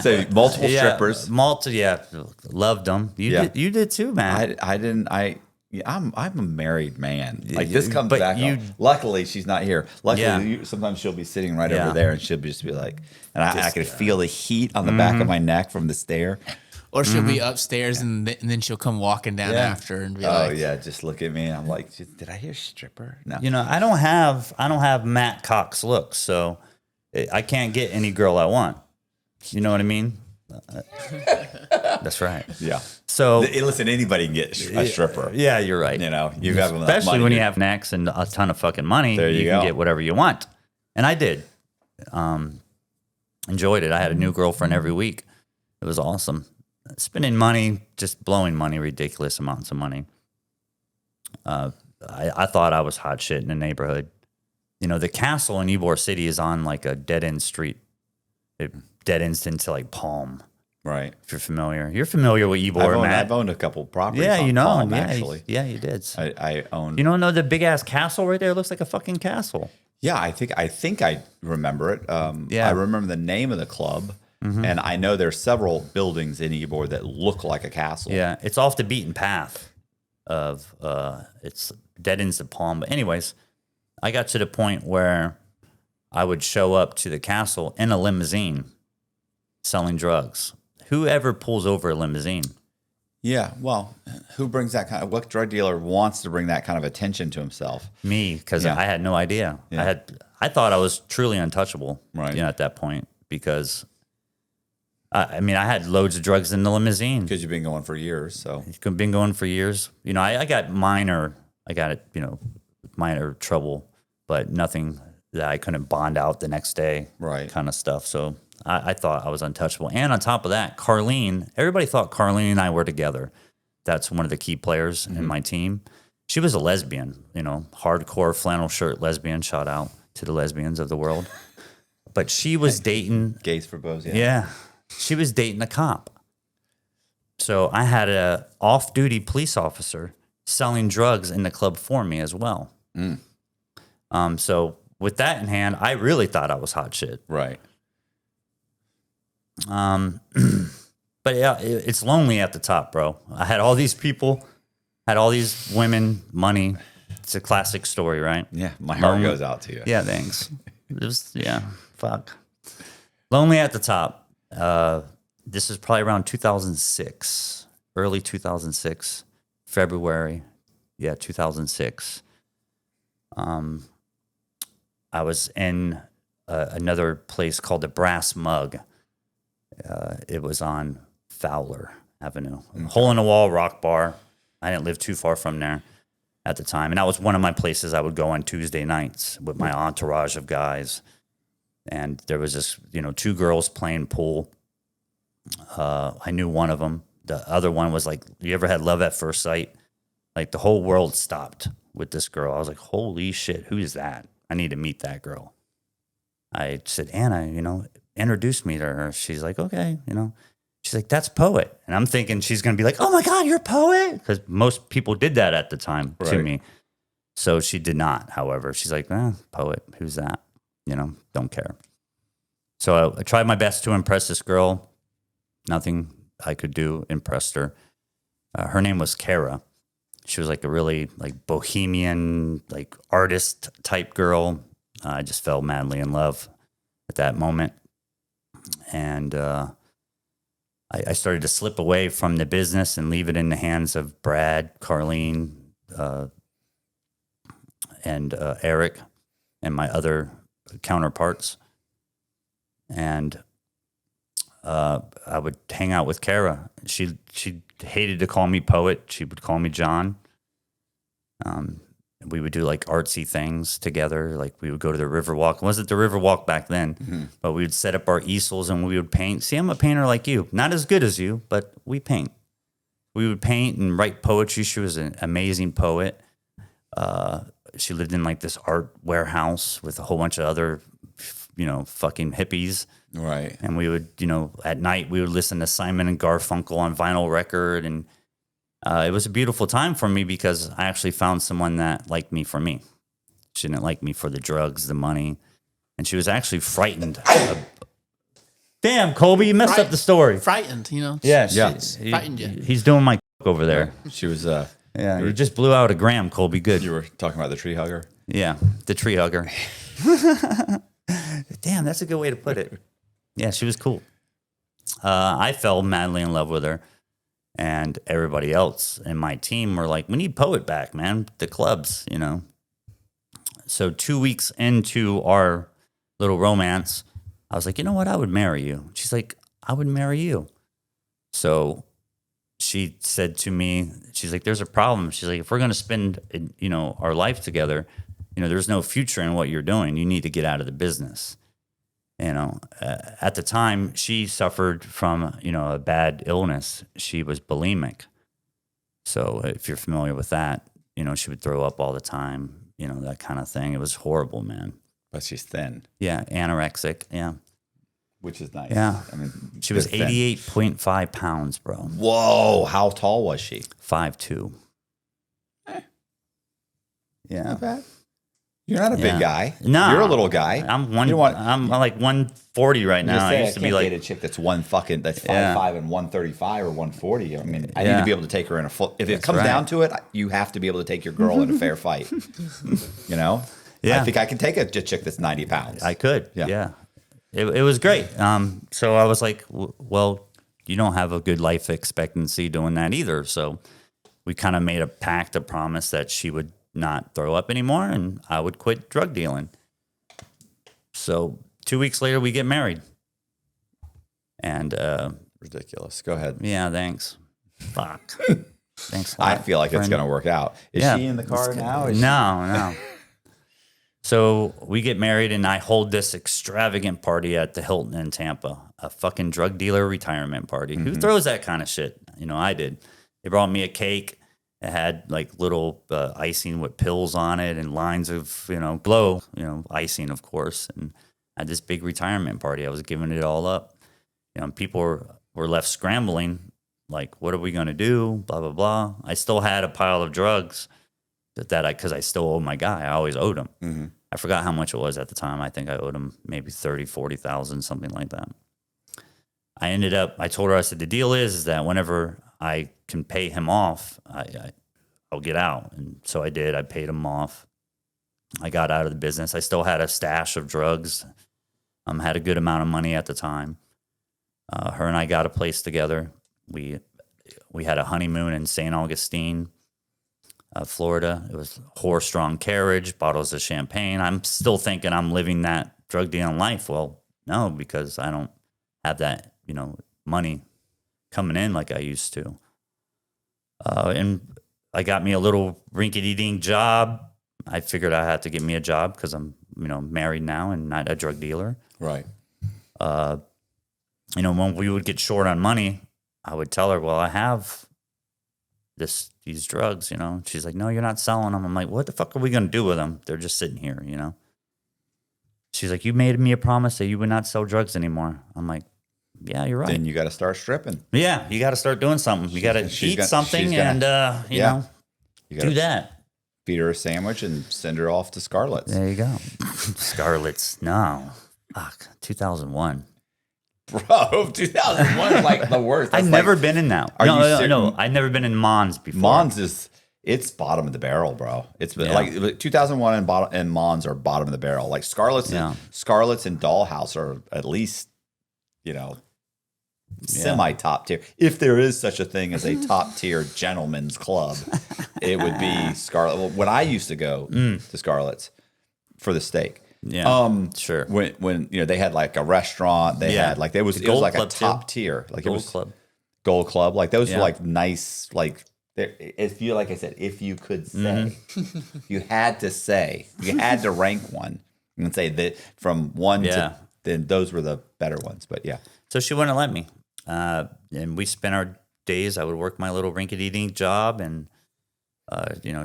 So multiple strippers. Loved them. You did too, man. I didn't. I'm a married man. Like this comes but back. Luckily, she's not here. Luckily, sometimes she'll be sitting right over there, and she'll just be like, and I can feel the heat on the back of my neck from the stare. Or she'll be upstairs, and then she'll come walking down after and be like, "Oh yeah, just look at me." I'm like, "Did I hear stripper?" No. I don't have Matt Cox looks, so I can't get any girl I want. You know what I mean? That's right. Yeah. So listen, anybody can get a stripper. Yeah, you're right. You have especially when you have necks and a ton of fucking money. You can get whatever you want, and I did. Enjoyed it. I had a new girlfriend every week. It was awesome. Spending money, just blowing money, ridiculous amounts of money. I thought I was hot shit in the neighborhood. The castle in Ybor City is on like a dead end street. It dead ends into like Palm. Right. If you're familiar with Ybor, Matt. I've owned a couple properties. Yeah, on Palm, actually. You did. I owned. You don't know the big ass castle right there? It looks like a fucking castle. Yeah, I think I remember it. I remember the name of the club. Mm-hmm. And I know there's several buildings in Ybor that look like a castle. Yeah, it's off the beaten path of it's dead ends to Palm. But anyways, I got to the point where I would show up to the castle in a limousine selling drugs. Whoever pulls over a limousine. Yeah, well, who brings that what drug dealer wants to bring that kind of attention to himself? Me, because I had no idea. Yeah. I thought I was truly untouchable, right? At that point, because I had loads of drugs in the limousine. Because you've been going for years, so you've been going for years. I got minor trouble, but nothing that I couldn't bond out the next day, right? Kind of stuff. So I thought I was untouchable. And on top of that, Carlene, everybody thought Carlene and I were together. That's one of the key players in my team. She was a lesbian, hardcore flannel shirt lesbian. Shout out to the lesbians of the world. But she was dating gays for both. Yeah. She was dating a cop. So I had a off-duty police officer selling drugs in the club for me as well. So with that in hand, I really thought I was hot shit. Right. But yeah, it's lonely at the top, bro. I had all these people, had all these women, money. It's a classic story, right? Yeah, my heart goes out to you. Yeah, thanks. Fuck. Lonely at the top. This is probably around 2006, early 2006. February, 2006. I was in another place called the Brass Mug. It was on Fowler Avenue, hole in the wall rock bar. I didn't live too far from there at the time, and that was one of my places I would go on Tuesday nights with my entourage of guys. And there was this, 2 girls playing pool. I knew one of them. The other one was like, you ever had love at first sight? Like the whole world stopped with this girl. I was like, holy shit, who is that? I need to meet that girl. I said, Anna, introduce me to her. She's like, okay, She's like, that's Poet. And I'm thinking she's going to be like, oh my God, you're Poet? Because most people did that at the time to me. So she did not, however. She's like, Poet, who's that? Don't care. So I tried my best to impress this girl. Nothing I could do impressed her. Her name was Kara. She was like a really like bohemian, like artist type girl. I just fell madly in love at that moment. And I started to slip away from the business and leave it in the hands of Brad, Carlene, and Eric, and my other counterparts. And I would hang out with Kara. She hated to call me Poet. She would call me John. We would do like artsy things together. Like we would go to the Riverwalk. It wasn't the Riverwalk back then, but we would set up our easels and we would paint. See, I'm a painter like you. Not as good as you, but we paint. We would paint and write poetry. She was an amazing poet. She lived in like this art warehouse with a whole bunch of other, fucking hippies. Right. And we would, at night we would listen to Simon and Garfunkel on vinyl record. And it was a beautiful time for me because I actually found someone that liked me for me. She didn't like me for the drugs, the money. And she was actually frightened. Damn, Colby, you messed up the story. Frightened, Yeah. Frightened you. He's doing my over there. She was. Yeah, you just blew out a gram, Colby. Good. You were talking about the tree hugger. Yeah, the tree hugger. Damn, that's a good way to put it. Yeah, she was cool. I fell madly in love with her, and everybody else in my team were like, "We need Poet back, man. The clubs, So 2 weeks into our little romance, I was like, you know what? I would marry you. She's like, I would marry you. So she said to me, she's like, there's a problem. She's like, if we're going to spend, our life together, there's no future in what you're doing. You need to get out of the business. At the time, she suffered from, a bad illness. She was bulimic. So if you're familiar with that, she would throw up all the time, that kind of thing. It was horrible, man. But she's thin. Yeah, anorexic, yeah. Which is nice. Yeah. I mean, She was thin. 88.5 pounds, bro. Whoa. How tall was she? 5'2". Yeah. Not bad. You're not a Yeah. big guy. No. You're a little guy. I'm You like 140 right now. I used to be like date a chick that's 5'5" Yeah. and 135 or 140. I mean, I need Yeah. to be able to take her in a full. If it That's comes right. down to it, you have to be able to take your girl in a fair fight. Yeah. I think I can take a chick that's 90 pounds. I could. Yeah. Yeah. It was great. So I was like, well, you don't have a good life expectancy doing that either. So we kind of made a pact, a promise that she would not throw up anymore and I would quit drug dealing. So 2 weeks later, we get married. And Ridiculous. Go ahead. yeah, thanks. Fuck. Thanks a I lot, feel like it's friend. going to work out. Is Yeah. she in the car now? Is No. So we get married and I hold this extravagant party at the Hilton in Tampa, a fucking drug dealer retirement party. Who throws that kind of shit? I did. They brought me a cake. It had like little icing with pills on it and lines of, blow, icing, of course. And I had this big retirement party. I was giving it all up. People were left scrambling, like, what are we going to do? Blah, blah, blah. I still had a pile of drugs because I still owe my guy. I always owed him. Mm-hmm. I forgot how much it was at the time. I think I owed him maybe 30, 40,000, something like that. I told her, I said, the deal is that whenever I can pay him off, I'll get out. And so I did. I paid him off. I got out of the business. I still had a stash of drugs. Had a good amount of money at the time. Her and I got a place together. We had a honeymoon in St. Augustine. Florida. It was horse-drawn carriage, bottles of champagne. I'm still thinking I'm living that drug dealing life. Well, no, because I don't have that, money coming in like I used to. And I got me a little rinky-dink job. I figured I had to get me a job because I'm, married now and not a drug dealer. Right. When we would get short on money, I would tell her, well, I have these drugs, She's like, no, you're not selling them. I'm like, what the fuck are we going to do with them? They're just sitting here, She's like, you made me a promise that you would not sell drugs anymore. I'm like, yeah, you're right. Then you got to start stripping. Yeah, you got to start doing something. You got to eat something and, you gotta do that. Feed her a sandwich and send her off to Scarlets. There you go. Scarlets. No. Fuck. 2001. Bro, 2001 like the worst. I've never been in that. Are you serious? No. I've never been in Mons before. Mons it's bottom of the barrel, bro. It's been like 2001 and Mons are bottom of the barrel. Like Scarlets and Dollhouse are at least, semi top tier. If there is such a thing as a top tier gentleman's club, it would be Scarlet. Well, when I used to go to Scarlets for the steak. Yeah. Sure. When they had like a restaurant, they had like it was like a top tier. Like Gold it was Club. Gold Club. Like those were like nice, like if you, like I said, if you could say, you had to rank one and say that from one to, then those were the better ones. But yeah. So she wouldn't let me. And we spent our days, I would work my little rinky-dink job and,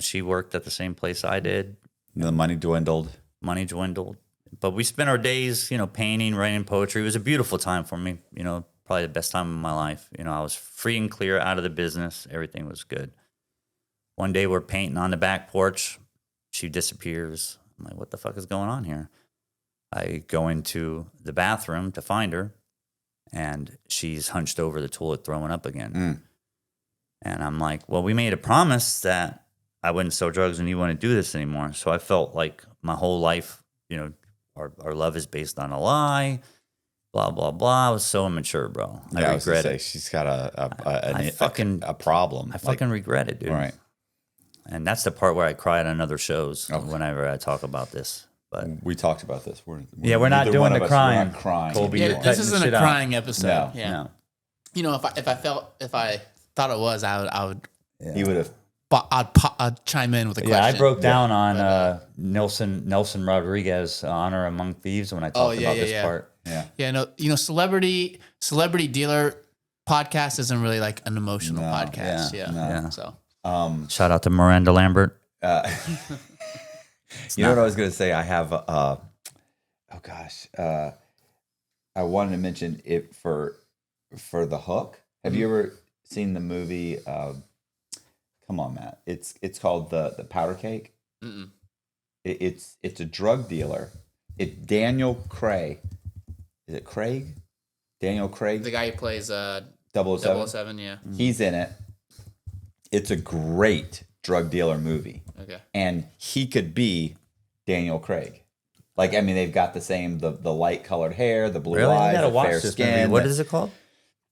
she worked at the same place I did. The money dwindled. But we spent our days, painting, writing poetry. It was a beautiful time for me, probably the best time of my life. I was free and clear out of the business. Everything was good. One day we're painting on the back porch. She disappears. I'm like, what the fuck is going on here? I go into the bathroom to find her, and she's hunched over the toilet throwing up again. And I'm like, well, we made a promise that I wouldn't sell drugs and you wouldn't do this anymore. So I felt like my whole life, our love is based on a lie, blah, blah, blah. I was so immature, bro. I regret it. She's got a problem. I fucking regret it, dude. Right. And that's the part where I cry on other shows whenever I talk about this. But we talked about this. We're not doing the crying. We're not crying. Colby, Yeah, this isn't a crying episode. No. Yeah. If I thought it was, I would. Yeah. He would have. But I'd chime in with a question. Yeah, I broke down on Nelson Rodriguez, Honor Among Thieves, when I talked about this part. Yeah. Yeah, celebrity dealer podcast isn't really like an emotional podcast. Yeah. So shout out to Miranda Lambert. You know what I was going to say? I have, I wanted to mention it for The Hook. Have you ever seen the movie? Come on, Matt. It's called the Powder Cake. Mm-mm. It's a drug dealer. It's Daniel Craig. Is it Craig? Daniel Craig? The guy who plays 007? 007, yeah. He's in it. It's a great drug dealer movie. Okay. And he could be Daniel Craig. Like, I mean, they've got the same, the light colored hair, the blue eyes, gotta the watch fair this skin. movie. What is it called?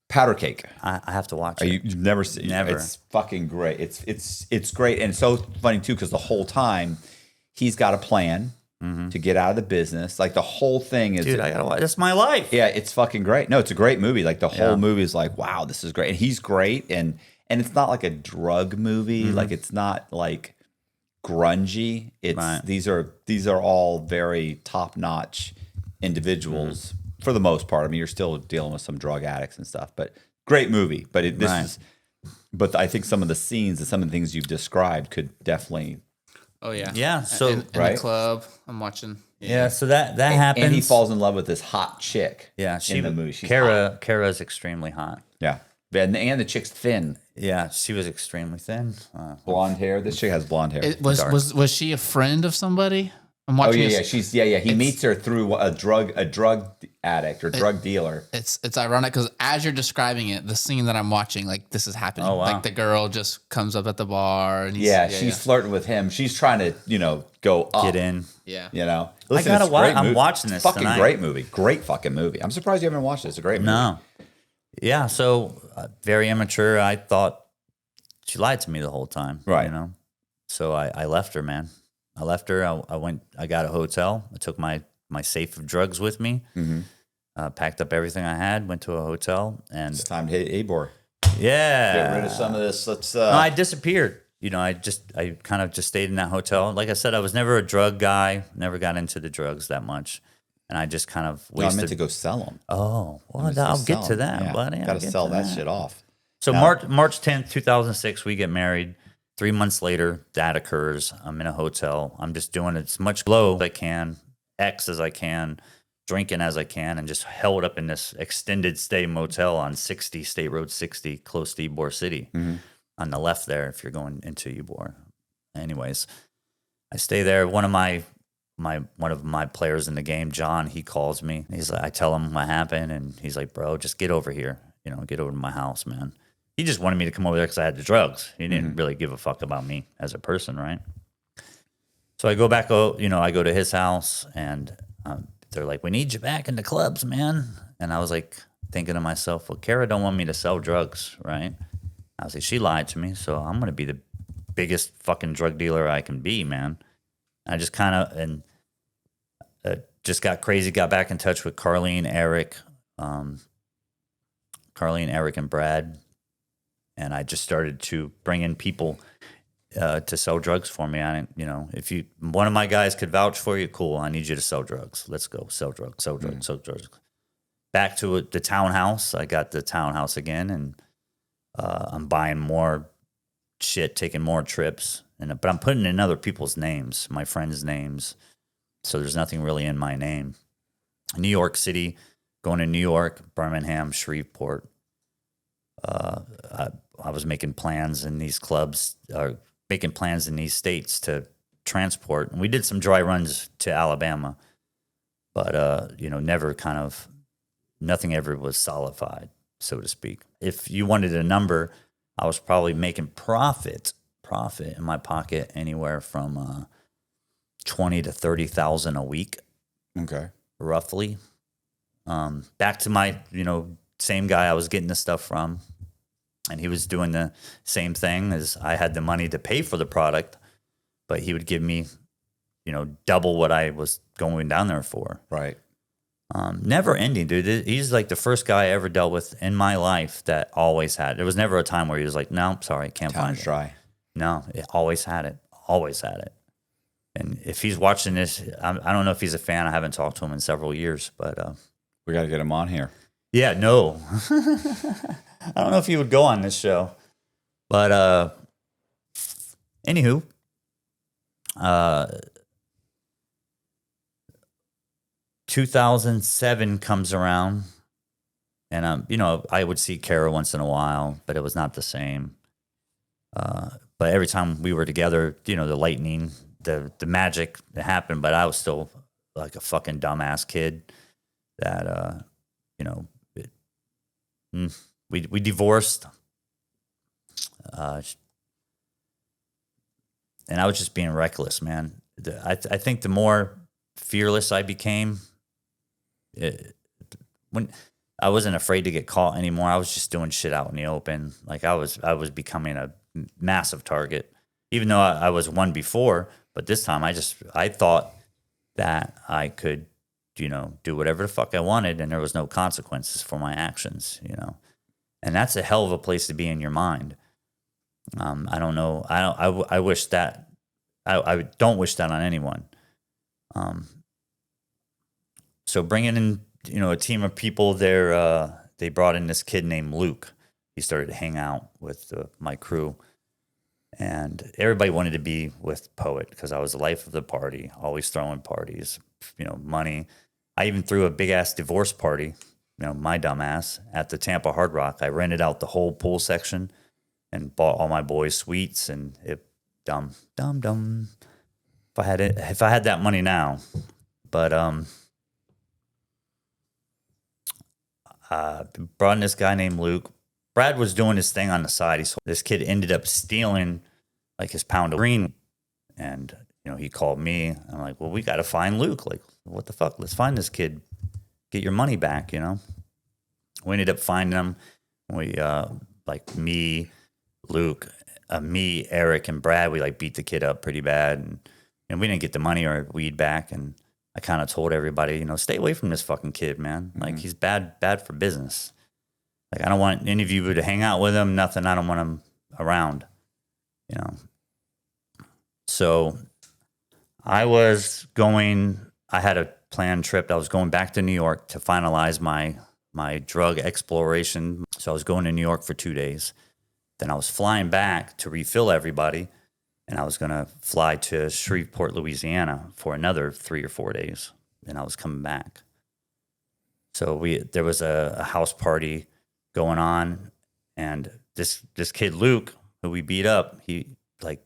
Powder Cake. I have to watch it. You've never seen it? Never. It's fucking great. It's great. And it's so funny, too, because the whole time he's got a plan to get out of the business. Like, the whole thing is... Dude, I gotta watch. That's my life. Yeah, it's fucking great. No, it's a great movie. Like, the whole movie is like, wow, this is great. And he's great. And it's not like a drug movie. Like, it's not like grungy. It's these are all very top-notch individuals for the most part. I mean, you're still dealing with some drug addicts and stuff, but great movie. But but I think some of the scenes and some of the things you've described could definitely. Oh yeah, yeah. So in the club, I'm watching. Yeah, so that happens. And he falls in love with this hot chick. Yeah, in the movie. She's Kara is extremely hot. Yeah, and the chick's thin. Yeah, she was extremely thin. Blonde hair. This chick has blonde hair. Was she a friend of somebody? I'm watching. He meets her through a drug addict or drug dealer. It's ironic because as you're describing it, the scene that I'm watching, like this is happening. Oh, wow. Like the girl just comes up at the bar and she's flirting with him. She's trying to go up, get in. Yeah, Listen, I gotta watch. I'm watching this. Fucking tonight. great movie. Great fucking movie. I'm surprised you haven't watched it. It's a great movie. No. Yeah. So very immature. I thought she lied to me the whole time. Right. So I left her, man. I left her. I got a hotel. I took my safe of drugs with me, packed up everything I had, went to a hotel, and It's time to hit Abor. yeah, Get rid of some of this. Let's. No, I disappeared. You know, I kind of just stayed in that hotel. Like I said, I was never a drug guy. Never got into the drugs that much, and I just kind of No, I wasted. meant to go sell them. Oh, well, I'll get to that, buddy. Got to sell that shit off. So Now- March 10th, 2006, we get married. 3 months later, that occurs. I'm in a hotel. I'm just doing as much blow as I can, X as I can, drinking as I can, and just held up in this extended stay motel on 60 State Road 60, close to Ybor City, on the left there. If you're going into Ybor, anyways, I stay there. One of my players in the game, John, he calls me. He's like, I tell him what happened, and he's like, bro, just get over here. You know, get over to my house, man. He just wanted me to come over there because I had the drugs. He didn't really give a fuck about me as a person, right? So I go back, I go to his house, and they're like, we need you back in the clubs, man. And I was like thinking to myself, well, Kara don't want me to sell drugs, right? I was like, she lied to me, so I'm going to be the biggest fucking drug dealer I can be, man. I just kind of just got crazy, got back in touch with Carlene, Eric, and Brad. And I just started to bring in people to sell drugs for me. If one of my guys could vouch for you, cool. I need you to sell drugs. Let's go sell drugs. Back to the townhouse. I got the townhouse again, and I'm buying more shit, taking more trips, but I'm putting in other people's names, my friends' names. So there's nothing really in my name. New York City, going to New York, Birmingham, Shreveport. I was making plans in these clubs, making plans in these states to transport. And we did some dry runs to Alabama, but, nothing ever was solidified, so to speak. If you wanted a number, I was probably making profit in my pocket anywhere from 20 to 30,000 a week. Okay. Roughly. Back to my, same guy I was getting the stuff from. And he was doing the same thing as I had the money to pay for the product, but he would give me, double what I was going down there for. Right. Never ending, dude. He's like the first guy I ever dealt with in my life that always had. There was never a time where he was like, no, sorry, can't find it. Dry. No, it always had it. Always had it. And if he's watching this, I don't know if he's a fan. I haven't talked to him in several years, but We got to get him on here. yeah, no. I don't know if he would go on this show. But anywho, 2007 comes around, and I would see Kara once in a while, but it was not the same. But every time we were together, the lightning, the magic that happened, but I was still like a fucking dumbass kid that we divorced, and I was just being reckless, man. I think the more fearless I became, when I wasn't afraid to get caught anymore, I was just doing shit out in the open. Like I was becoming a massive target, even though I was one before. But this time, I thought that I could, do whatever the fuck I wanted, and there was no consequences for my actions, And that's a hell of a place to be in your mind. I don't know. I wish that. I don't wish that on anyone. So bringing in, a team of people there, they brought in this kid named Luke. He started to hang out with my crew. And everybody wanted to be with Poet because I was the life of the party, always throwing parties, money. I even threw a big-ass divorce party, my dumb ass, at the Tampa Hard Rock. I rented out the whole pool section and bought all my boys suites, and dumb. If I had that money now. But brought in this guy named Luke. Brad was doing his thing on the side. This kid ended up stealing like his pound of green, and he called me. I'm like, well, we got to find Luke. Like, what the fuck? Let's find this kid. Get your money back. We ended up finding him. We me, Luke, me, Eric, and Brad, we like beat the kid up pretty bad, and we didn't get the money or weed back. And I kind of told everybody, stay away from this fucking kid, man. Like he's bad for business. Like I don't want any of you to hang out with him. Nothing. I don't want him around. So I had a planned trip. I was going back to New York to finalize my drug exploration. So I was going to New York for 2 days. Then I was flying back to refill everybody, and I was going to fly to Shreveport, Louisiana for another 3 or 4 days. And I was coming back. So there was a house party going on, and this kid Luke, who we beat up, he like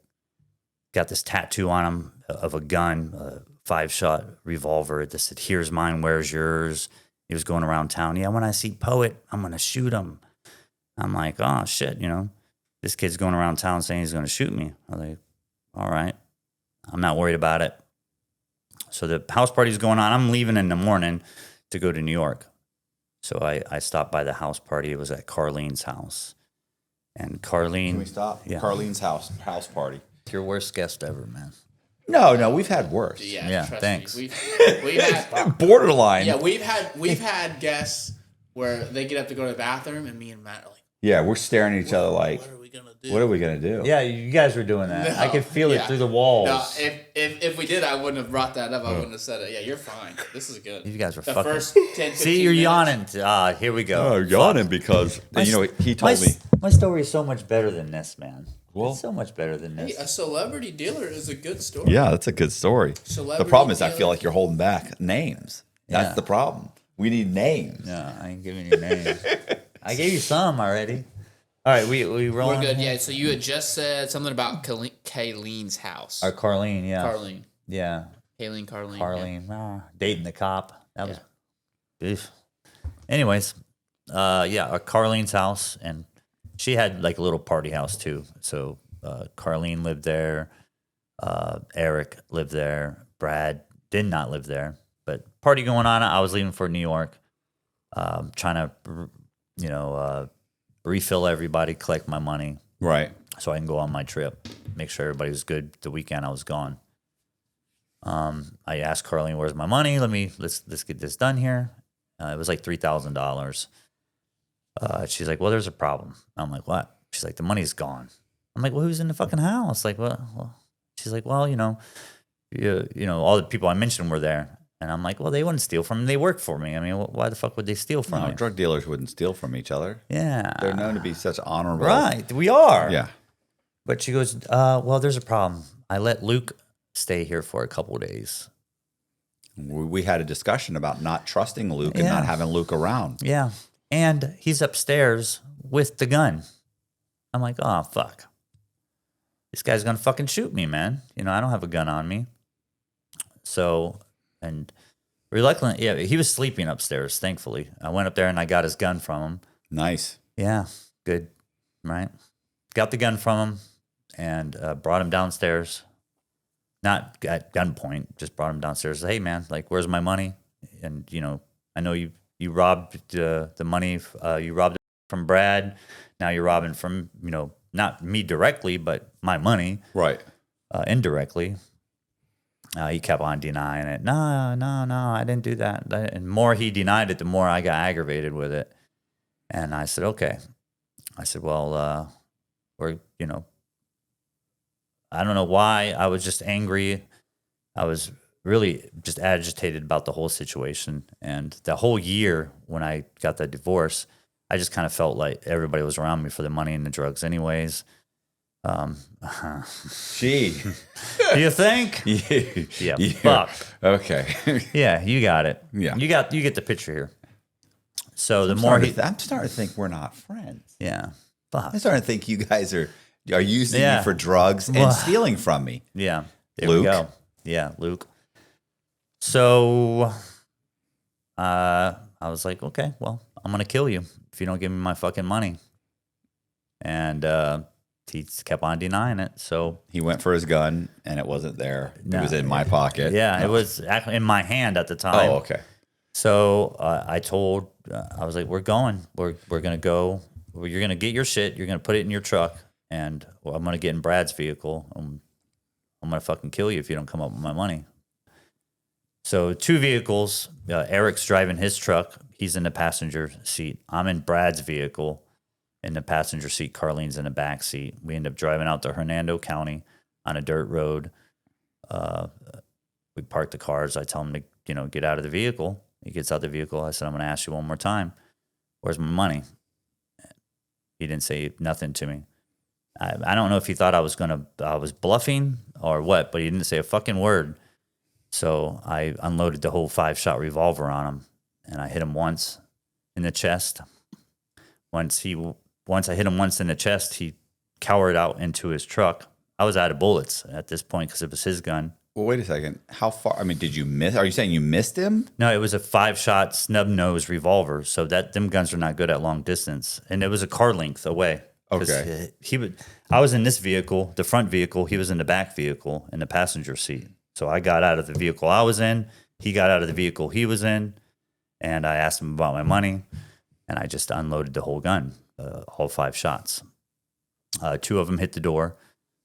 got this tattoo on him of a gun, a 5-shot revolver that said, "Here's mine, where's yours?" He was going around town. Yeah, when I see Poet, I'm going to shoot him. I'm like, oh, shit, this kid's going around town saying he's going to shoot me. I'm like, all right. I'm not worried about it. So the house party's going on. I'm leaving in the morning to go to New York. So I stopped by the house party. It was at Carlene's house. And Carlene... Can we stop? Yeah. Carlene's house party. It's your worst guest ever, man. No, we've had worse. Yeah, trust thanks. Me. We've had Borderline. Yeah, we've had guests where they get up to go to the bathroom, and me and Matt are like, Yeah, we're staring at each other like, what are we gonna do? what are we gonna do? Yeah, you guys were doing that. No, I could feel it yeah. through the walls. No, if we did, I wouldn't have brought that up. I wouldn't have said it. Yeah, you're fine. This is good. You guys were the fucking... first 10, 15 See, you're minutes. yawning. Here we go. Oh, yawning because he told me. My story is so much better than this, man. Well- It's so much better than Hey, this. a celebrity dealer is a good story. Yeah, that's a good story. Celebrity The problem is I dealer. feel like you're holding back names. That's Yeah. the problem. We need names. No, I ain't giving you names. I gave you some already. All right, we rolling. We're good. Yeah. So you had just said something about Kayleen's house. Or Carlene, yeah. Carlene. Yeah, Carlene. Carlene. Dating the cop. That was... Oof. Anyways, Carlene's house, and she had like a little party house too. So Carlene lived there. Eric lived there. Brad did not live there. But party going on. I was leaving for New York, trying to, refill everybody, collect my money, Right. so I can go on my trip, make sure everybody was good the weekend I was gone. I asked Carlene, "Where's my money? Let's get this done here." It was like $3,000. She's like, "Well, there's a problem." I'm like, "What?" She's like, "The money's gone." I'm like, "Well, who's in the fucking house?" Like, well. She's like, "Well, all the people I mentioned were there." And I'm like, "Well, they wouldn't steal from me. They work for me. I mean, why the fuck would they steal from No, me?" drug dealers wouldn't steal from each other. Yeah. They're known to be such honorable. Right. We are. Yeah. But she goes, well, there's a problem. I let Luke stay here for a couple of days. We had a discussion about not trusting Luke and Yeah. not having Luke around. Yeah. And he's upstairs with the gun. I'm like, oh, fuck. This guy's going to fucking shoot me, man. I don't have a gun on me. So, and reluctantly, yeah, he was sleeping upstairs, thankfully. I went up there and I got his gun from him. Nice. Yeah, good, right? Got the gun from him and brought him downstairs. Not at gunpoint, just brought him downstairs. Hey, man, like, where's my money? And, I know you robbed the money. You robbed it from Brad. Now you're robbing from, not me directly, but my money Right. indirectly. He kept on denying it. No, I didn't do that. And the more he denied it, the more I got aggravated with it. And I said, okay. I said, well, I don't know why. I was just angry. I was really just agitated about the whole situation. And the whole year when I got the divorce, I just kind of felt like everybody was around me for the money and the drugs anyways. Gee. Do you think? Yeah, fuck. Okay. Yeah, you got it. Yeah. You get the picture here. So the I'm more starting to think we're not friends. yeah, fuck. I'm starting to think you guys are using Yeah. me for drugs and Well- stealing from me. Yeah, there Luke? we go. Yeah, Luke. So, I was like, okay, well, I'm gonna kill you if you don't give me my fucking money. And he kept on denying it. So He went for his gun and it wasn't there. No. It was in my pocket. yeah, No. it was actually in my hand at the time. Oh, okay. So I was like, we're going. We're gonna go. You're gonna get your shit. You're gonna put it in your truck. and well, I'm gonna get in Brad's vehicle. I'm gonna fucking kill you if you don't come up with my money. So 2 vehicles. Eric's driving his truck. He's in the passenger seat. I'm in Brad's vehicle in the passenger seat. Carlene's in the back seat. We end up driving out to Hernando County on a dirt road. We park the cars. I tell him to, get out of the vehicle. He gets out of the vehicle. I said, I'm going to ask you one more time. Where's my money? He didn't say nothing to me. I don't know if he thought I was bluffing or what, but he didn't say a fucking word. So I unloaded the whole 5-shot revolver on him, and I hit him once in the chest. Once I hit him once in the chest, he cowered out into his truck. I was out of bullets at this point because it was his gun. Well, wait a second. How far? I mean, did you miss? Are you saying you missed him? No, it was a 5-shot snub nose revolver. So them guns are not good at long distance, and it was a car length away. Okay. I was in this vehicle, the front vehicle. He was in the back vehicle in the passenger seat. So I got out of the vehicle I was in. He got out of the vehicle he was in, and I asked him about my money, and I just unloaded the whole gun, all 5 shots. 2 of them hit the door.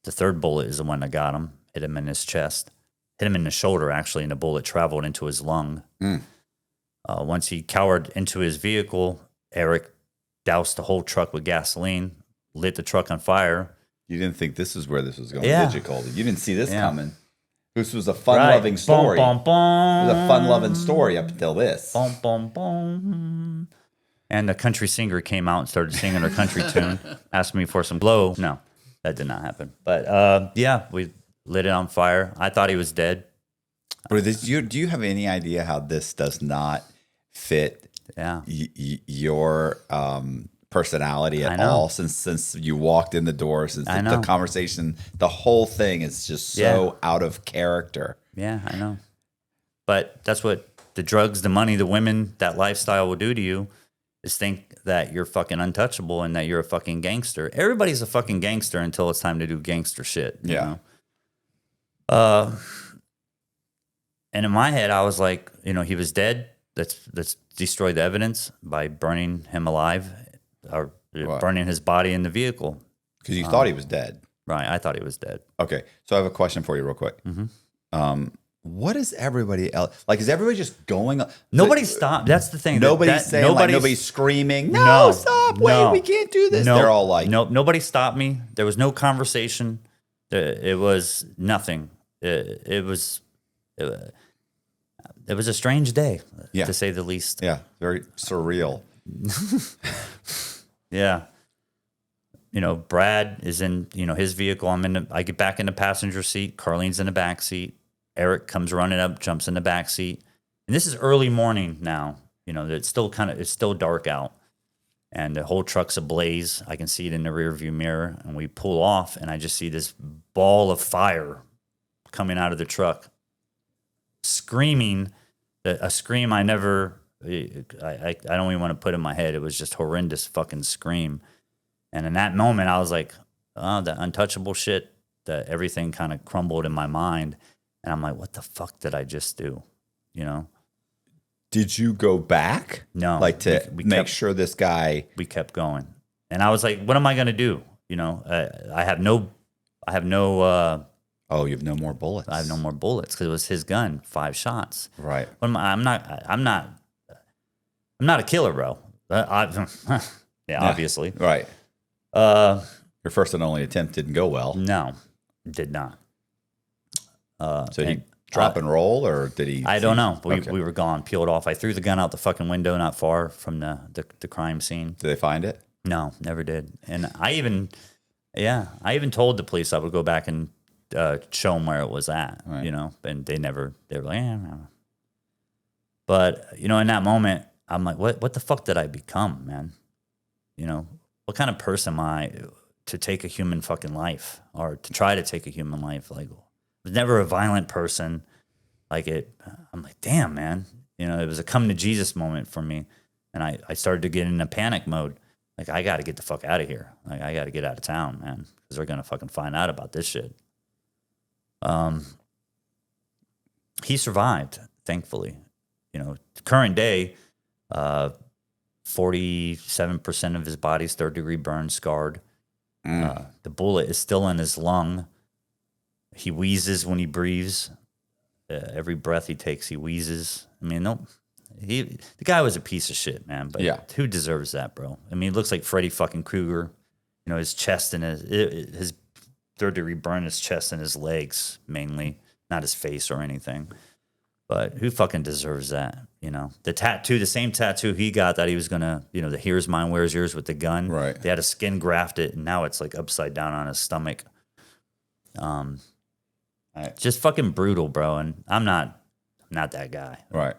The third bullet is the one that got him. Hit him in his chest. Hit him in the shoulder, actually, and the bullet traveled into his lung. Once he cowered into his vehicle, Eric doused the whole truck with gasoline, lit the truck on fire. You didn't think this is where this was going, Yeah. did you, Colby? You didn't see this Yeah. coming. This was a fun-loving story. Boom, boom, boom. It was a fun-loving story up until this. Boom, boom, boom. And the country singer came out and started singing her country tune, asked me for some blow. No, that did not happen. But yeah, we lit it on fire. I thought he was dead. But do you have any idea how this does not fit Yeah. your personality I at know. all since you walked in the door, since I the know. conversation, the whole thing is just so Yeah. out of character. Yeah, I know. But that's what the drugs, the money, the women, that lifestyle will do to you, is think that you're fucking untouchable and that you're a fucking gangster. Everybody's a fucking gangster until it's time to do gangster shit. You Yeah. know? And in my head, I was like, he was dead. Let's destroy the evidence by burning him alive or Right. burning his body in the vehicle. Because you thought he was dead. Right. I thought he was dead. Okay. So I have a question for you real quick. What is everybody else? Like, is everybody just going? Nobody stopped. That's the thing. Nobody's saying, nobody's screaming, no, No, stop, wait, no. we can't do this. No, They're all like, nope. Nobody stopped me. There was no conversation. It was nothing. It was a strange day, Yeah. to say the least. yeah, very surreal. Yeah. Brad is in, his vehicle. I get back in the passenger seat. Carlene's in the back seat. Eric comes running up, jumps in the back seat. And this is early morning now. It's still dark out. And the whole truck's ablaze. I can see it in the rear view mirror. And we pull off, and I just see this ball of fire coming out of the truck, screaming, a scream I don't even want to put in my head. It was just horrendous fucking scream. And in that moment, I was like, oh, the untouchable shit, that everything kind of crumbled in my mind. And I'm like, what the fuck did I just do? Did you go back? No. Like to We make kept- sure this guy. We kept going. And I was like, what am I going to do? I have no, Oh, you have no more bullets. I have no more bullets because it was his gun, 5 shots. Right. I'm not a killer, bro. Obviously. Right. Your first and only attempt didn't go well. No, did not. So he drop and roll, or did he? I don't know. Okay. We were gone, peeled off. I threw the gun out the fucking window not far from the crime scene. Did they find it? No, never did. And I even told the police I would go back and show them where it was at, Right. and they were like, no. But, in that moment, I'm like, what the fuck did I become, man? What kind of person am I to take a human fucking life or to try to take a human life? Like, I was never a violent person. I'm like, damn, man. It was a come to Jesus moment for me. And I started to get in a panic mode. Like, I got to get the fuck out of here. Like, I got to get out of town, man, because they're going to fucking find out about this shit. He survived, thankfully. Current day, 47% of his body's third-degree burn, scarred. The bullet is still in his lung. He wheezes when he breathes. Every breath he takes, he wheezes. I mean, the guy was a piece of shit, man. But who deserves that, bro? I mean, he looks like Freddy fucking Krueger. You know, his chest and his third-degree burn, his chest and his legs mainly, not his face or anything. But who fucking deserves that? You know, the same tattoo he got that he was gonna, you know, the here's mine, where's yours with the gun. Right. They had a skin graft it, and now it's like upside down on his stomach. Just fucking brutal, bro. And I'm not that guy. Right.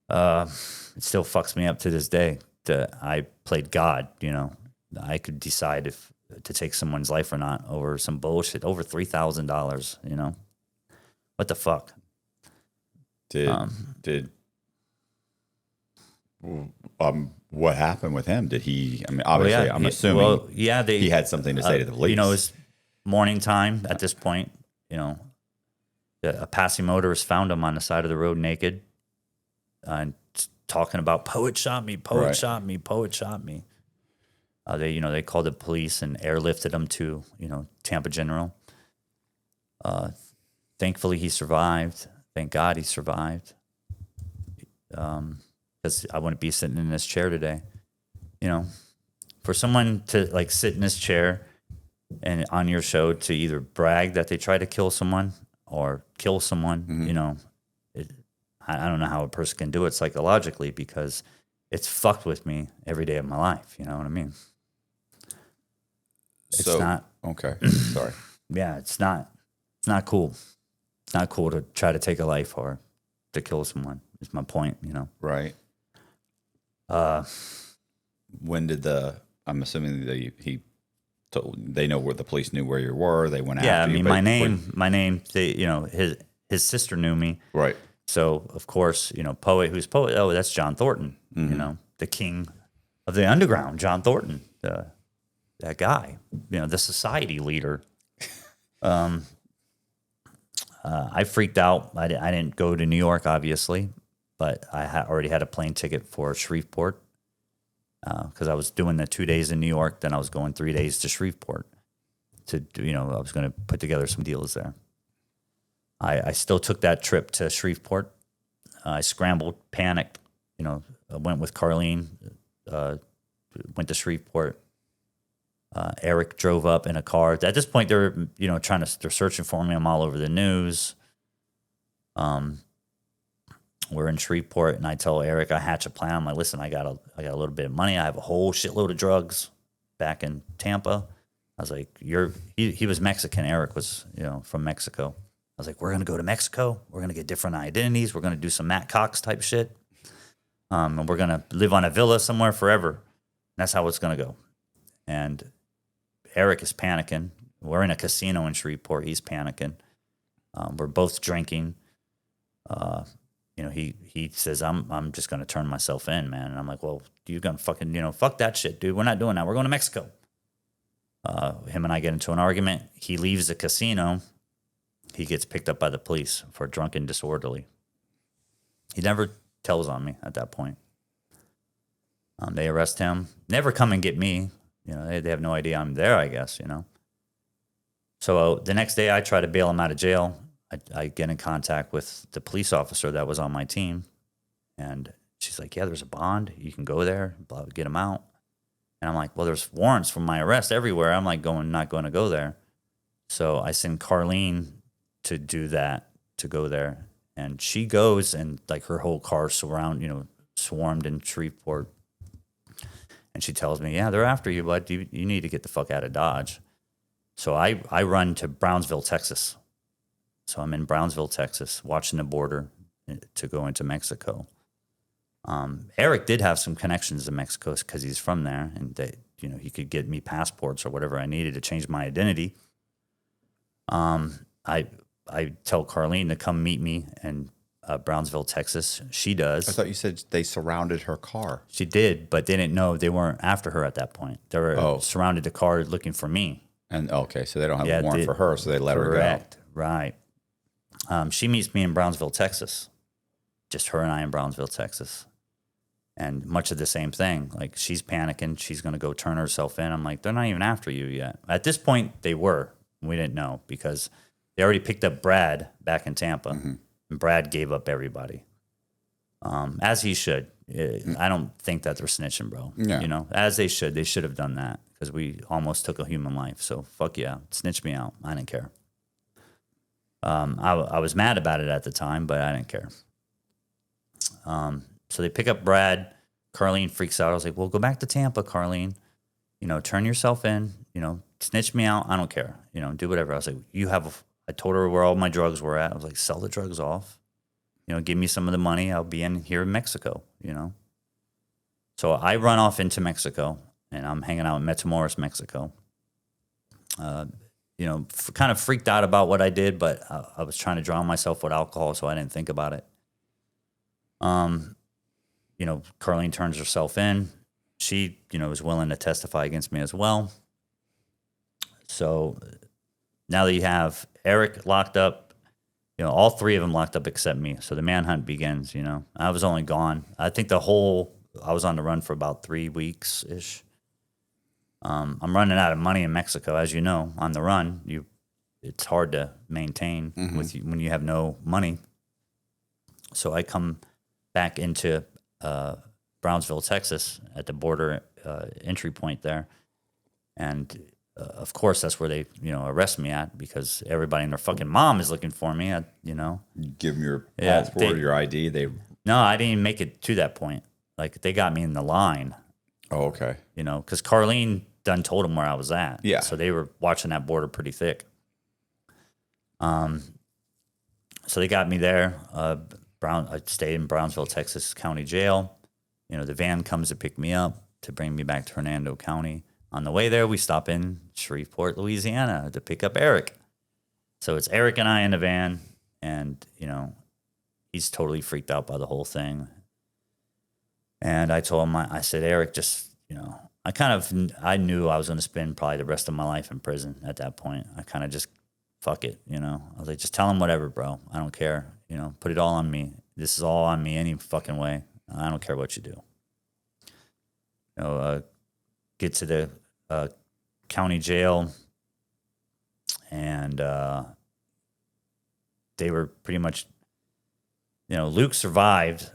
It still fucks me up to this day that I played God. You know, I could decide if to take someone's life or not over some bullshit, over $3,000. You know, what the fuck? What happened with him? Did he? I mean, obviously, I'm assuming. He had something to say to the police. You know, it's morning time at this point. You know, a passing motorist found him on the side of the road naked, and talking about poet shot me, poet shot me, poet shot me. They called the police and airlifted him to, you know, Tampa General. Thankfully, he survived. Thank God he survived. Because I wouldn't be sitting in this chair today. You know, for someone to like sit in this chair and on your show to either brag that they try to kill someone or kill someone, you know, I don't know how a person can do it psychologically because it's fucked with me every day of my life. You know what I mean? It's not okay. Sorry. Yeah, it's not cool. It's not cool to try to take a life or to kill someone. Is my point, you know? Right. When did I'm assuming they know where the police knew where you were. They went after you. Yeah, I mean, my name. They, you know, his sister knew me. Right. So of course, you know, who's poet? Oh, that's John Thornton. You know, the king of the underground, John Thornton, that guy. You know, the society leader. I freaked out. I didn't go to New York, obviously, but I already had a plane ticket for Shreveport because I was doing the 2 days in New York. Then I was going 3 days to Shreveport to, you know, I was going to put together some deals there. I still took that trip to Shreveport. I scrambled, panicked, you know, I went with Carlene, went to Shreveport. Eric drove up in a car. At this point, they're, you know, they're searching for me. I'm all over the news. We're in Shreveport, and I tell Eric, I hatch a plan. I'm like, listen, I got a little bit of money. I have a whole shitload of drugs back in Tampa. I was like, he was Mexican. Eric was, you know, from Mexico. I was like, we're going to go to Mexico. We're going to get different identities. We're going to do some Matt Cox type shit. And we're going to live on a villa somewhere forever. And that's how it's going to go. And Eric is panicking. We're in a casino in Shreveport. He's panicking. We're both drinking. You know, he says, I'm just going to turn myself in, man. And I'm like, well, you're going to fucking, you know, fuck that shit, dude. We're not doing that. We're going to Mexico. Him and I get into an argument. He leaves the casino. He gets picked up by the police for drunken disorderly. He never tells on me at that point. They arrest him. Never come and get me. You know, they have no idea I'm there, I guess, you know. So the next day I try to bail him out of jail. I get in contact with the police officer that was on my team. And she's like, yeah, there's a bond. You can go there, get him out. And I'm like, well, there's warrants for my arrest everywhere. I'm like not going to go there. So I send Carlene to do that, to go there. And she goes and like her whole car swarmed in Shreveport. And she tells me, yeah, they're after you, bud. You need to get the fuck out of Dodge. So I run to Brownsville, Texas. So I'm in Brownsville, Texas, watching the border to go into Mexico. Eric did have some connections in Mexico because he's from there, and he could get me passports or whatever I needed to change my identity. I tell Carlene to come meet me in Brownsville, Texas. She does. I thought you said they surrounded her car. She did, but they didn't know they weren't after her at that point. They were surrounded the car looking for me. And okay, so they don't have a warrant for her, so they let her go. Correct, right. She meets me in Brownsville, Texas. Just her and I in Brownsville, Texas. And much of the same thing. Like, she's panicking. She's going to go turn herself in. I'm like, they're not even after you yet. At this point, they were. We didn't know because they already picked up Brad back in Tampa. And Brad gave up everybody. As he should. I don't think that they're snitching, bro. Yeah. You know, as they should. They should have done that because we almost took a human life. So, fuck yeah. Snitch me out. I didn't care. I was mad about it at the time, but I didn't care. So they pick up Brad. Carlene freaks out. I was like, well, go back to Tampa, Carlene. You know, turn yourself in. You know, snitch me out. I don't care. You know, do whatever. I was like, I told her where all my drugs were at. I was like, sell the drugs off. You know, give me some of the money. I'll be in here in Mexico, you know. So I run off into Mexico, and I'm hanging out in Matamoros, Mexico. You know, kind of freaked out about what I did, but I was trying to drown myself with alcohol, so I didn't think about it. You know, Carlene turns herself in. She, you know, is willing to testify against me as well. So now that you have Eric locked up, you know, all three of them locked up except me. So the manhunt begins, you know. I was only gone. I think I was on the run for about 3 weeks-ish. I'm running out of money in Mexico, as you know. On the run, it's hard to maintain when you have no money. So I come back into Brownsville, Texas, at the border entry point there, and of course that's where they, you know, arrest me at because everybody and their fucking mom is looking for me. You know, Give them your passport or your ID. No, I didn't even make it to that point. Like, they got me in the line. Oh, okay. You know, because Carlene done told them where I was at. Yeah. So they were watching that border pretty thick. So they got me there. I stayed in Brownsville, Texas County Jail. You know, the van comes to pick me up to bring me back to Hernando County. On the way there, we stop in Shreveport, Louisiana to pick up Eric. So it's Eric and I in the van, and, you know, he's totally freaked out by the whole thing. And I told him, I said, Eric, just, you know, I knew I was going to spend probably the rest of my life in prison at that point. I kind of just, fuck it, you know. I was like, just tell him whatever, bro. I don't care. You know, put it all on me. This is all on me any fucking way. I don't care what you do. You know, get to the county jail, and they were pretty much, you know, Luke survived,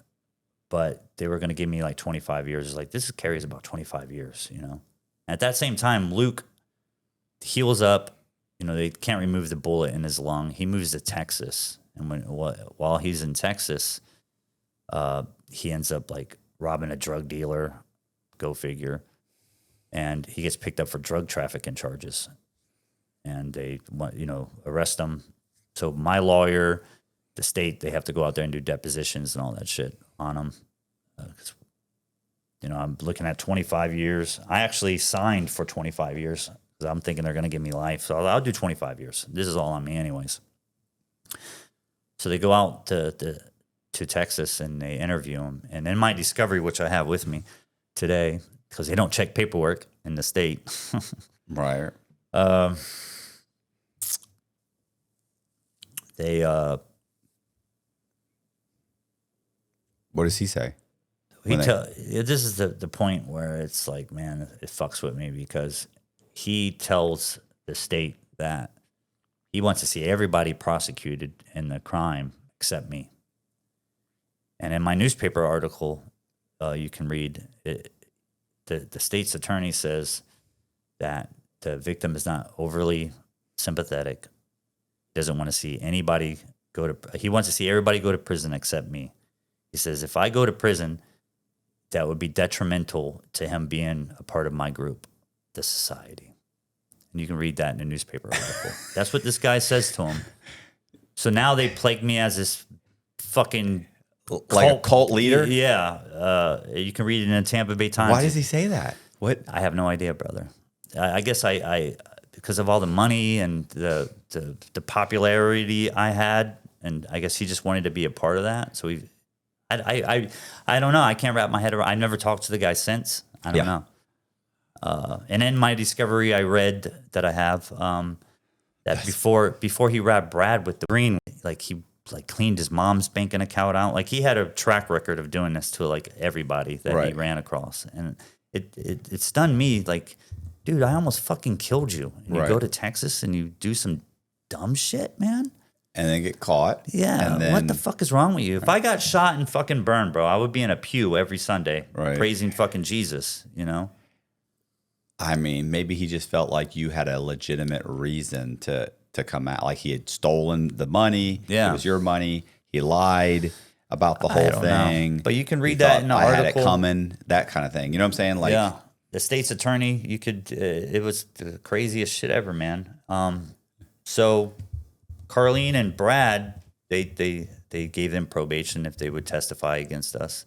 but they were going to give me like 25 years. It's like, this carries about 25 years, you know. At that same time, Luke heals up. You know, they can't remove the bullet in his lung. He moves to Texas. And while he's in Texas, he ends up like robbing a drug dealer, go figure. And he gets picked up for drug trafficking charges. And they, you know, arrest him. So my lawyer, the state, they have to go out there and do depositions and all that shit on him. You know, I'm looking at 25 years. I actually signed for 25 years. I'm thinking they're going to give me life. So I'll do 25 years. This is all on me anyways. So they go out to Texas and they interview him. And in my discovery, which I have with me today, because they don't check paperwork in the state. Right. They What does he say? this is the point where it's like, man, it fucks with me because he tells the state that he wants to see everybody prosecuted in the crime except me. And in my newspaper article, you can read it, the state's attorney says that the victim is not overly sympathetic, doesn't want to see anybody he wants to see everybody go to prison except me. He says, if I go to prison, that would be detrimental to him being a part of my group, the society. And you can read that in a newspaper article. That's what this guy says to him. So now they plague me as this fucking Like a cult leader? Yeah. You can read it in the Tampa Bay Times. Why does he say that? What? I have no idea, brother. I guess I because of all the money and the popularity I had, and I guess he just wanted to be a part of that. So I don't know. I can't wrap my head around. I never talked to the guy since. I don't know. And in my discovery, I read that I have that before he robbed Brad with the green, like he like cleaned his mom's banking account out. Like he had a track record of doing this to like everybody that he ran across. And it stunned me. Like, dude, I almost fucking killed you. And you go to Texas and you do some dumb shit, man. And then get caught. Yeah. And then, what the fuck is wrong with you? If I got shot and fucking burned, bro, I would be in a pew every Sunday praising fucking Jesus, you know? I mean, maybe he just felt like you had a legitimate reason to come out. Like he had stolen the money. Yeah. It was your money. He lied about the whole thing. Know. But you can read He that thought, in the I article. had it coming, that kind of thing. You know what I'm saying? Like, yeah. The state's attorney, you could, it was the craziest shit ever, man. So Carlene and Brad, they gave them probation if they would testify against us.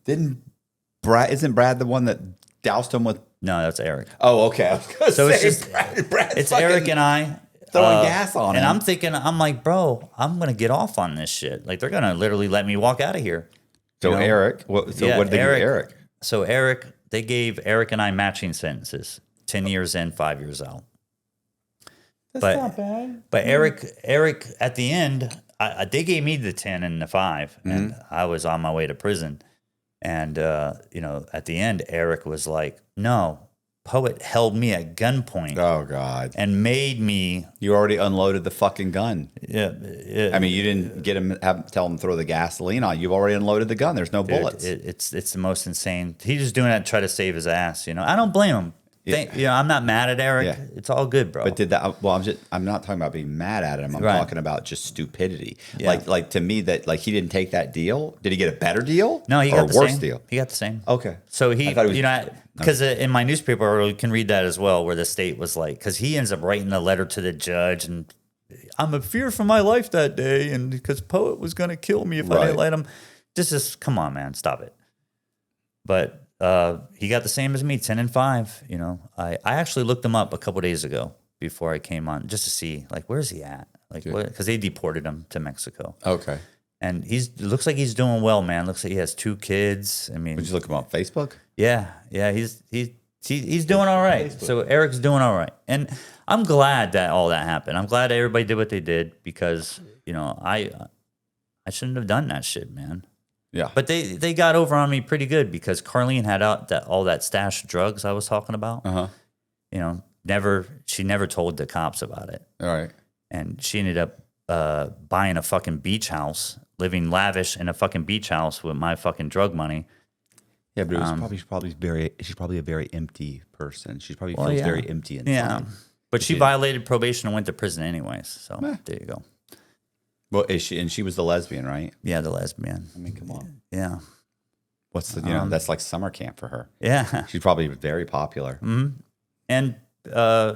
isn't Brad the one that doused him with? No, that's Eric. Oh, okay. I was gonna So say, it's just, Brad's it's fucking Eric and I throwing gas on and him. I'm thinking, I'm like, bro, I'm going to get off on this shit. Like they're going to literally let me walk out of here. So you know? Eric, what did they give Eric? So Eric, they gave Eric and I matching sentences, 10 years in, 5 years out. That's not bad. But Eric, at the end, they gave me the 10 and the 5, and I was on my way to prison. And, you know, at the end, Eric was like, no, Poet held me at gunpoint Oh, God. and made me. You already unloaded the fucking gun. Yeah, I mean, you didn't get him, tell him to throw the gasoline on. You've already unloaded the gun. There's no bullets. It's the most insane. He's just doing that to try to save his ass. You know, I don't blame him. You know, I'm not mad at Eric. Yeah. It's all good, bro. But did that? Well, I'm not talking about being mad at him. I'm talking about just stupidity. Yeah. Like to me, that like he didn't take that deal. Did he get a better deal? No, he or got a the worse same deal. He got the same. Okay. So I thought it was- you know, because in my newspaper article, you can read that as well, where the state was like, because he ends up writing a letter to the judge, and I'm in fear for my life that day, and because Poet was going to kill me if I didn't let him. Just come on, man, stop it. But he got the same as me, 10 and 5. You know, I actually looked him up a couple days ago before I came on, just to see like where's he at, like because they deported him to Mexico. Okay. And it looks like he's doing well, man. Looks like he has 2 kids. I mean, Would you look him up on Facebook? yeah, he's doing all right. So Eric's doing all right, and I'm glad that all that happened. I'm glad everybody did what they did because you know I shouldn't have done that shit, man. Yeah. But they got over on me pretty good because Carlene had out all that stash of drugs I was talking about. You know, she never told the cops about it, All right. and she ended up buying a fucking beach house, living lavish in a fucking beach house with my fucking drug money. Yeah, but it was she's probably a very empty person. She probably feels very empty inside. Yeah. But she violated probation and went to prison anyways. So there you go. Well, she was the lesbian, right? Yeah, the lesbian. I mean, come on. Yeah. What's the that's like summer camp for her. Yeah. She's probably very popular. And I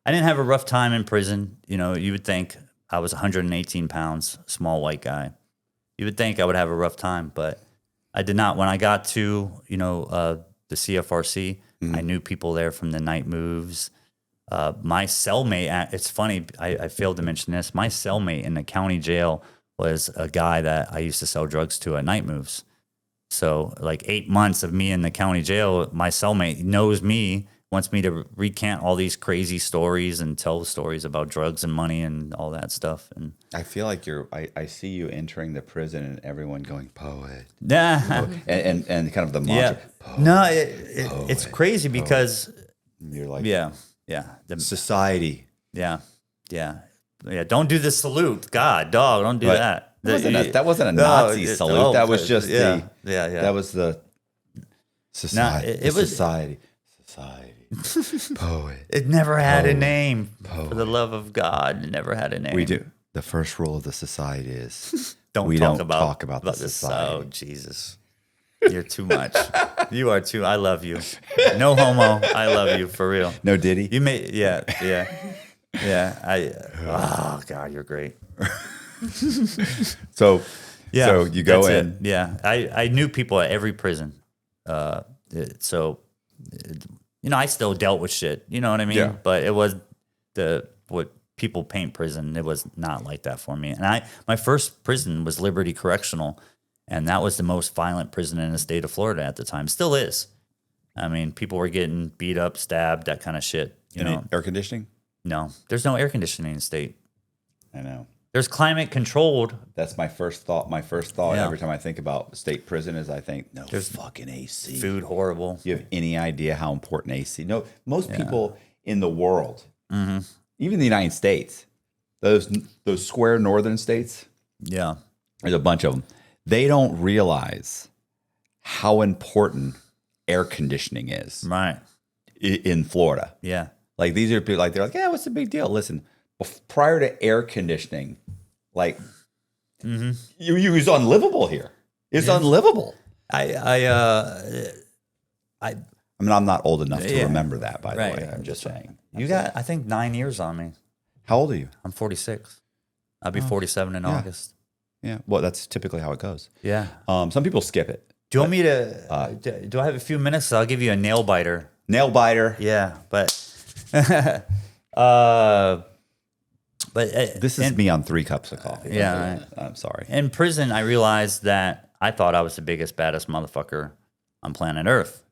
didn't have a rough time in prison. You know, you would think I was 118 pounds, small white guy. You would think I would have a rough time, but I did not. When I got to, you know, the CFRC, I knew people there from the night moves. My cellmate, it's funny, I failed to mention this. My cellmate in the county jail was a guy that I used to sell drugs to at night moves. So like 8 months of me in the county jail, my cellmate knows me, wants me to recant all these crazy stories and tell stories about drugs and money and all that stuff. And I feel like I see you entering the prison and everyone going, Poet. yeah, And kind of the mantra. yeah. Poet, No, it's crazy because you're like, yeah. society. Yeah. Don't do the salute. God, dog, don't do Right. that. That wasn't a Nazi salute. That was just yeah. That was the society. it was society. Poet. It never had a name. For the love of God, it never had a name. We do. The first rule of the society is Don't talk about the this. society. Oh, Jesus. You're too much. You are too. I love you. No homo. I love you for real. No Diddy. You may. Yeah. Oh God, you're great. So Yeah. So you go that's in. it. Yeah. I knew people at every prison. You know, I still dealt with shit. You know what I mean? Yeah. But it was what people paint prison. It was not like that for me. And my first prison was Liberty Correctional, and that was the most violent prison in the state of Florida at the time. Still is. I mean, people were getting beat up, stabbed, that kind of shit. You know, Air conditioning? No, there's no air conditioning in the state. I know. There's climate controlled. That's my first thought. My first thought Yeah. every time I think about state prison is I think, no, there's fucking AC. Food horrible. You have any idea how important AC? No, most people in the world, even the United States, those square northern states, Yeah. there's a bunch of them. They don't realize how important air conditioning is Right. in Florida. Yeah. Like these are people like they're like, yeah, what's the big deal? Listen, prior to air conditioning, like it was unlivable here. It's unlivable. I mean, I'm not old enough to Yeah. remember that, by the Right. way. I'm just saying. you got I think 9 years on me. How old are you? I'm 46. I'll be 47 in August. Yeah. Well, that's typically how it goes. Yeah. Some people skip it. Do you want me to? Do I have a few minutes? I'll give you a nail biter. Nail biter. Yeah, but This is me on 3 cups of coffee. Yeah, right. I'm sorry. in prison, I realized that I thought I was the biggest, baddest motherfucker on planet Earth.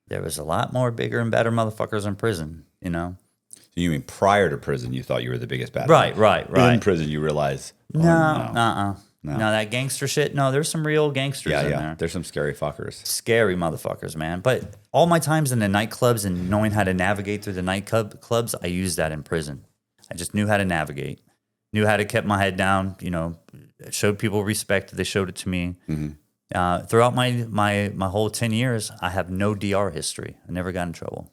There was a lot more bigger and better motherfuckers in prison. You know. So you mean prior to prison, you thought you were the biggest bad Right. In prison, you realize, No, that gangster shit. No, there's some real gangsters in there. There's some scary fuckers. Scary motherfuckers, man. But all my times in the nightclubs and knowing how to navigate through the nightclubs, I used that in prison. I just knew how to navigate, knew how to keep my head down. You know, showed people respect. They showed it to me. Throughout my whole 10 years, I have no DR history. I never got in trouble.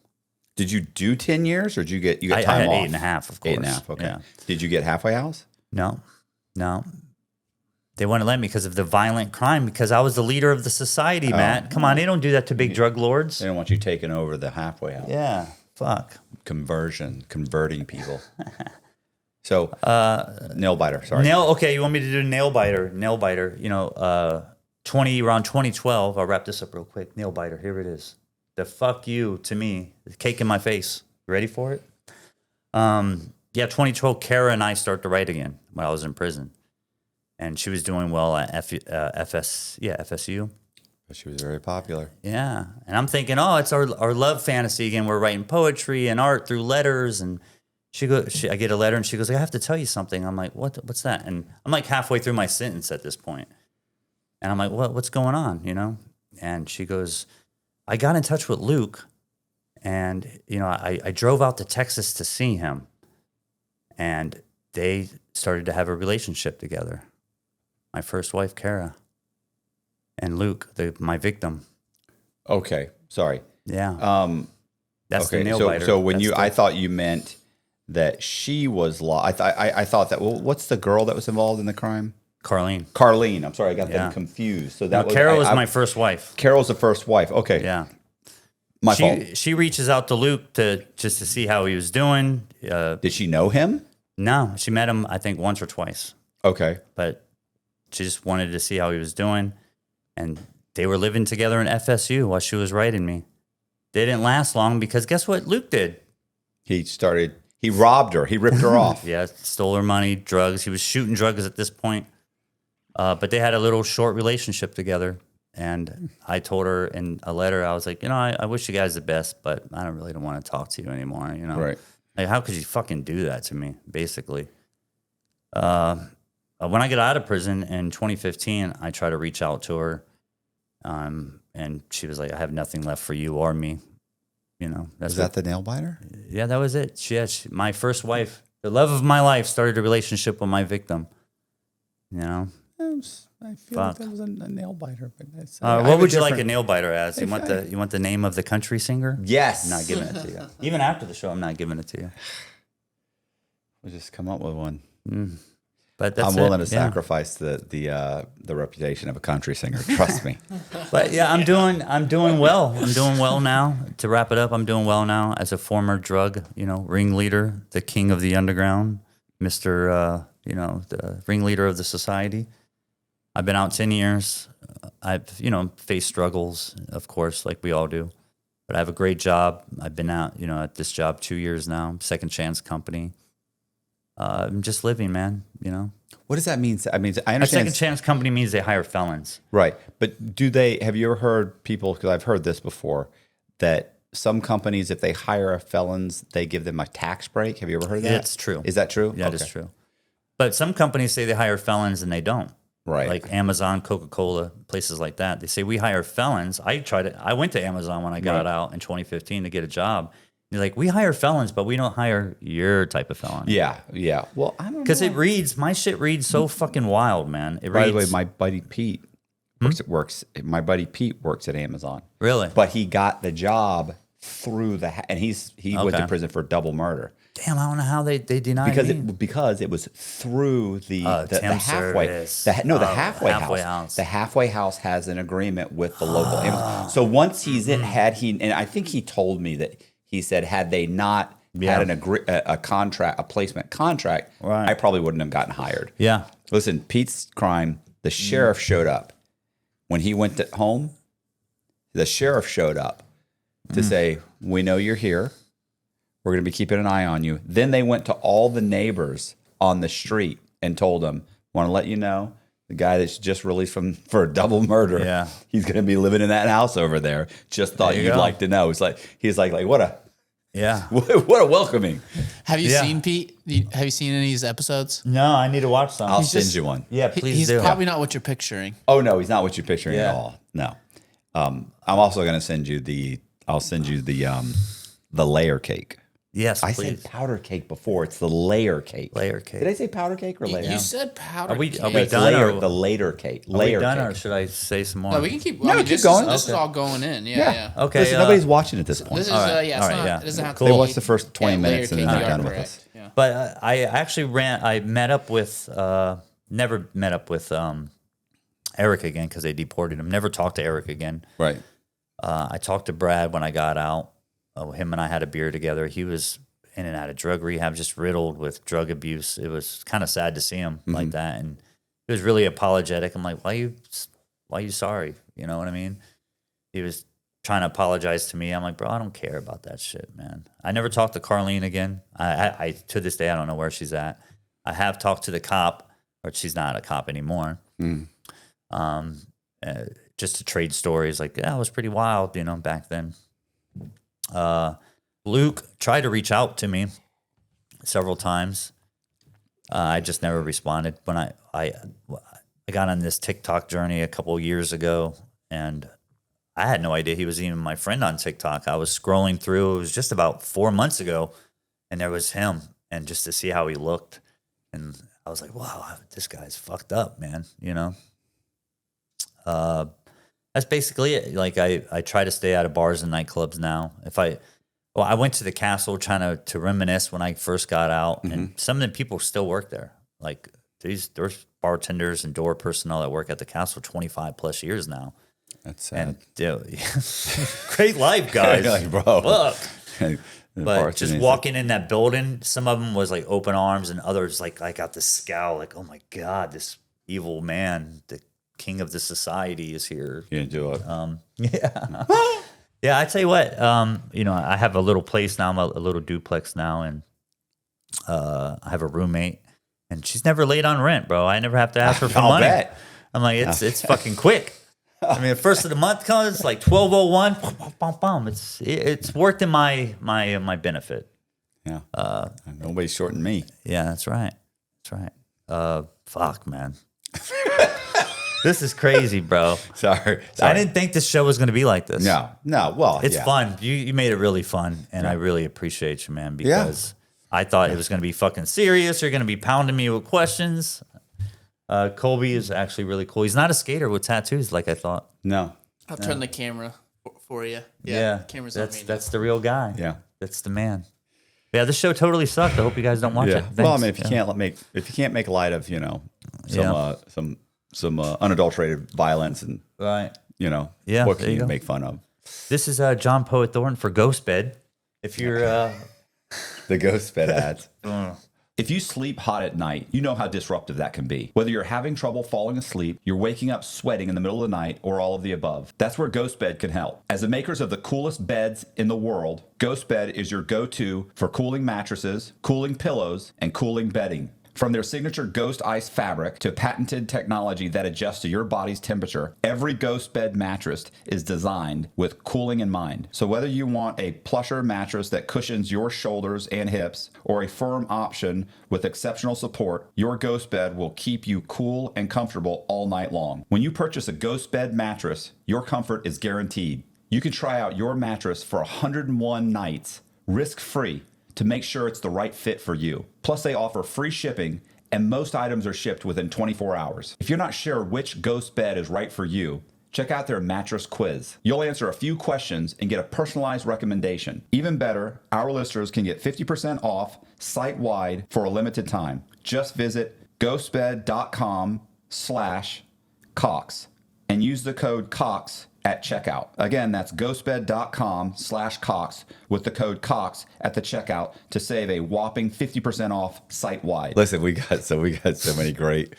Did you do 10 years or did you get I time had off? 8.5, of course. 8.5, okay. Yeah. Did you get halfway house? No. They wouldn't let me because of the violent crime, because I was the leader of the society, Matt. Come on, they don't do that to big drug lords. They don't want you taking over the halfway house. Yeah, fuck. Converting people. So, nail biter, sorry. Okay, you want me to do nail biter? You know, around 2012, I'll wrap this up real quick. Nail biter, here it is. The fuck you to me, the cake in my face. You ready for it? 2012, Kara and I start to write again when I was in prison. And she was doing well at FSU. But she was very popular. Yeah. And I'm thinking, oh, it's our love fantasy again. We're writing poetry and art through letters. And I get a letter and she goes, I have to tell you something. I'm like, what's that? And I'm like halfway through my sentence at this point. And I'm like, what's going on? You know? And she goes, I got in touch with Luke and, you know, I drove out to Texas to see him. And they started to have a relationship together. My first wife, Kara, and Luke, my victim. Okay, sorry. Yeah. That's the Okay, nail so biter. so when I thought you meant that she was I thought that. Well, what's the girl that was involved in the crime? Carlene. I'm sorry, I got them confused. So that Kara was my first wife. Carol's the first wife. Okay. Yeah. My fault. She reaches out to Luke just to see how he was doing. Did she know him? No, she met him I think once or twice, Okay. but she just wanted to see how he was doing. And they were living together in FSU while she was writing me. They didn't last long because guess what Luke did? He robbed her. He ripped her off. Yeah, stole her money, drugs. He was shooting drugs at this point. But they had a little short relationship together. And I told her in a letter, I was like, you know, I wish you guys the best, but I don't want to talk to you anymore, you know? Right. Like, how could you fucking do that to me, basically? When I got out of prison in 2015, I tried to reach out to her. And she was like, I have nothing left for you or me. You know, Is that the nail biter? Yeah, that was it. My first wife, the love of my life, started a relationship with my victim. You know? I feel like that was a nail biter. But what would you like a nail biter as? You want the name of the country singer? Yes. I'm not giving it to you. Even after the show, I'm not giving it to you. We'll just come up with one. But that's I'm willing to sacrifice the reputation of a country singer. Trust me. But yeah, I'm doing well. I'm doing well now. To wrap it up, I'm doing well now as a former drug, ringleader, the king of the underground, Mr. The ringleader of the society. I've been out 10 years. I've, faced struggles, of course, like we all do. But I have a great job. I've been out, at this job 2 years now, second chance company. I'm just living, man, What does that mean? I mean, I A understand. second chance company means they hire felons. Right. But have you ever heard people, because I've heard this before, that some companies, if they hire felons, they give them a tax break. Have you ever heard of that? It's true. Is that true? Yeah, it is true. But some companies say they hire felons and they don't. Right. Like Amazon, Coca-Cola, places like that. They say we hire felons. I went to Amazon when I got out in 2015 to get a job. They're like, we hire felons, but we don't hire your type of felon. Yeah. Well, I don't know. Because my shit reads so fucking wild, man. By the way, my buddy Pete my buddy Pete works at Amazon. Really? But he got the job through and he went to prison for double murder. Damn, I don't know how they denied me. Because it was through the halfway service. the halfway house. The halfway house has an agreement with the local Amazon. So once he's in, and I think he told me that he said had they not had a placement contract, I probably wouldn't have gotten hired. Yeah. Listen, Pete's crime, the sheriff showed up. When he went home, the sheriff showed up to say, we know you're here. We're going to be keeping an eye on you. Then they went to all the neighbors on the street and told them, want to let you know, the guy that's just released for a double murder, he's going to be living in that house over there. Just thought you'd like to know. It's like, he's like what a welcoming. Have you seen Pete? Have you seen any of these episodes? No, I need to watch some. I'll send you one. Yeah, please He's do. probably not what you're picturing. Oh no, he's not what you're picturing at all. No. I'm also going to send you the layer cake. Yes, I please. said powder cake before. It's the layer cake. Layer cake. Did I say powder cake or layer? You said powder cake. Are we It's done? the later cake. Are we Layer done, cake. or should I say some more? No, we can keep. No, keep going. This is all going in. Yeah. Okay. Listen, nobody's watching at this point. This is All right. it's All right, not. yeah. It doesn't have Cool. to They be- watch the first 20 layer minutes and cake, then they're you are done with correct. us. Yeah. But I actually I met up with, never met up with Eric again because they deported him. Never talked to Eric again. Right. I talked to Brad when I got out. Him and I had a beer together. He was in and out of drug rehab, just riddled with drug abuse. It was kind of sad to see him like that. And he was really apologetic. I'm like, why are you sorry? You know what I mean? He was trying to apologize to me. I'm like, bro, I don't care about that shit, man. I never talked to Carlene again. I to this day, I don't know where she's at. I have talked to the cop, or she's not a cop anymore. Just to trade stories. Like, yeah, it was pretty wild, back then. Luke tried to reach out to me several times. I just never responded. When I got on this TikTok journey a couple of years ago, and I had no idea he was even my friend on TikTok. I was scrolling through. It was just about 4 months ago, and there was him. And just to see how he looked, and I was like, wow, this guy's fucked up, man. That's basically it. Like I try to stay out of bars and nightclubs now. I went to the Castle trying to reminisce when I first got out, and some of the people still work there. Like there's bartenders and door personnel that work at the Castle 25 plus years now. That's sad. And great life, guys. Like, bro. Fuck. But just walking in that building, some of them was like open arms, and others like got the scowl, like, oh my God, this evil man, the king of the society is here. You enjoy it. Yeah. Yeah, I tell you what, I have a little place now. I'm a little duplex now, and I have a roommate, and she's never late on rent, bro. I never have to ask her for money. Bet. I'm like, it's fucking quick. I mean, the first of the month comes, it's like 12:01. It's worked in my benefit. Yeah. Nobody's shorting me. Yeah, that's right. Fuck, man. This is crazy, bro. Sorry. I didn't think this show was going to be like this. No. Well, It's fun. You made it really fun, and I really appreciate you, man, because I thought it was going to be fucking serious. You're going to be pounding me with questions. Colby is actually really cool. He's not a skater with tattoos like I thought. No. I'll turn the camera for you. Yeah. Camera's on me. That's the real guy. Yeah. That's the man. Yeah, this show totally sucked. I hope you guys don't watch it. Well, I Thanks. mean, if you can't make light of some unadulterated violence and right. what there can you you go. make fun of? This is John Poet Thornton for Ghost Bed. If you're The ghost bed ads. If you sleep hot at night, you know how disruptive that can be. Whether you're having trouble falling asleep, you're waking up sweating in the middle of the night, or all of the above. That's where Ghost Bed can help. As the makers of the coolest beds in the world, Ghost Bed is your go-to for cooling mattresses, cooling pillows, and cooling bedding. From their signature Ghost Ice fabric to patented technology that adjusts to your body's temperature, every Ghost Bed mattress is designed with cooling in mind. So whether you want a plusher mattress that cushions your shoulders and hips or a firm option with exceptional support, your Ghost Bed will keep you cool and comfortable all night long. When you purchase a Ghost Bed mattress, your comfort is guaranteed. You can try out your mattress for 101 nights, risk-free, to make sure it's the right fit for you. Plus, they offer free shipping, and most items are shipped within 24 hours. If you're not sure which Ghost Bed is right for you, check out their mattress quiz. You'll answer a few questions and get a personalized recommendation. Even better, our listeners can get 50% off site-wide for a limited time. Just visit ghostbed.com/Cox and use the code COX at checkout. Again, that's ghostbed.com/Cox with the code COX at the checkout to save a whopping 50% off site-wide. Listen, we got so many great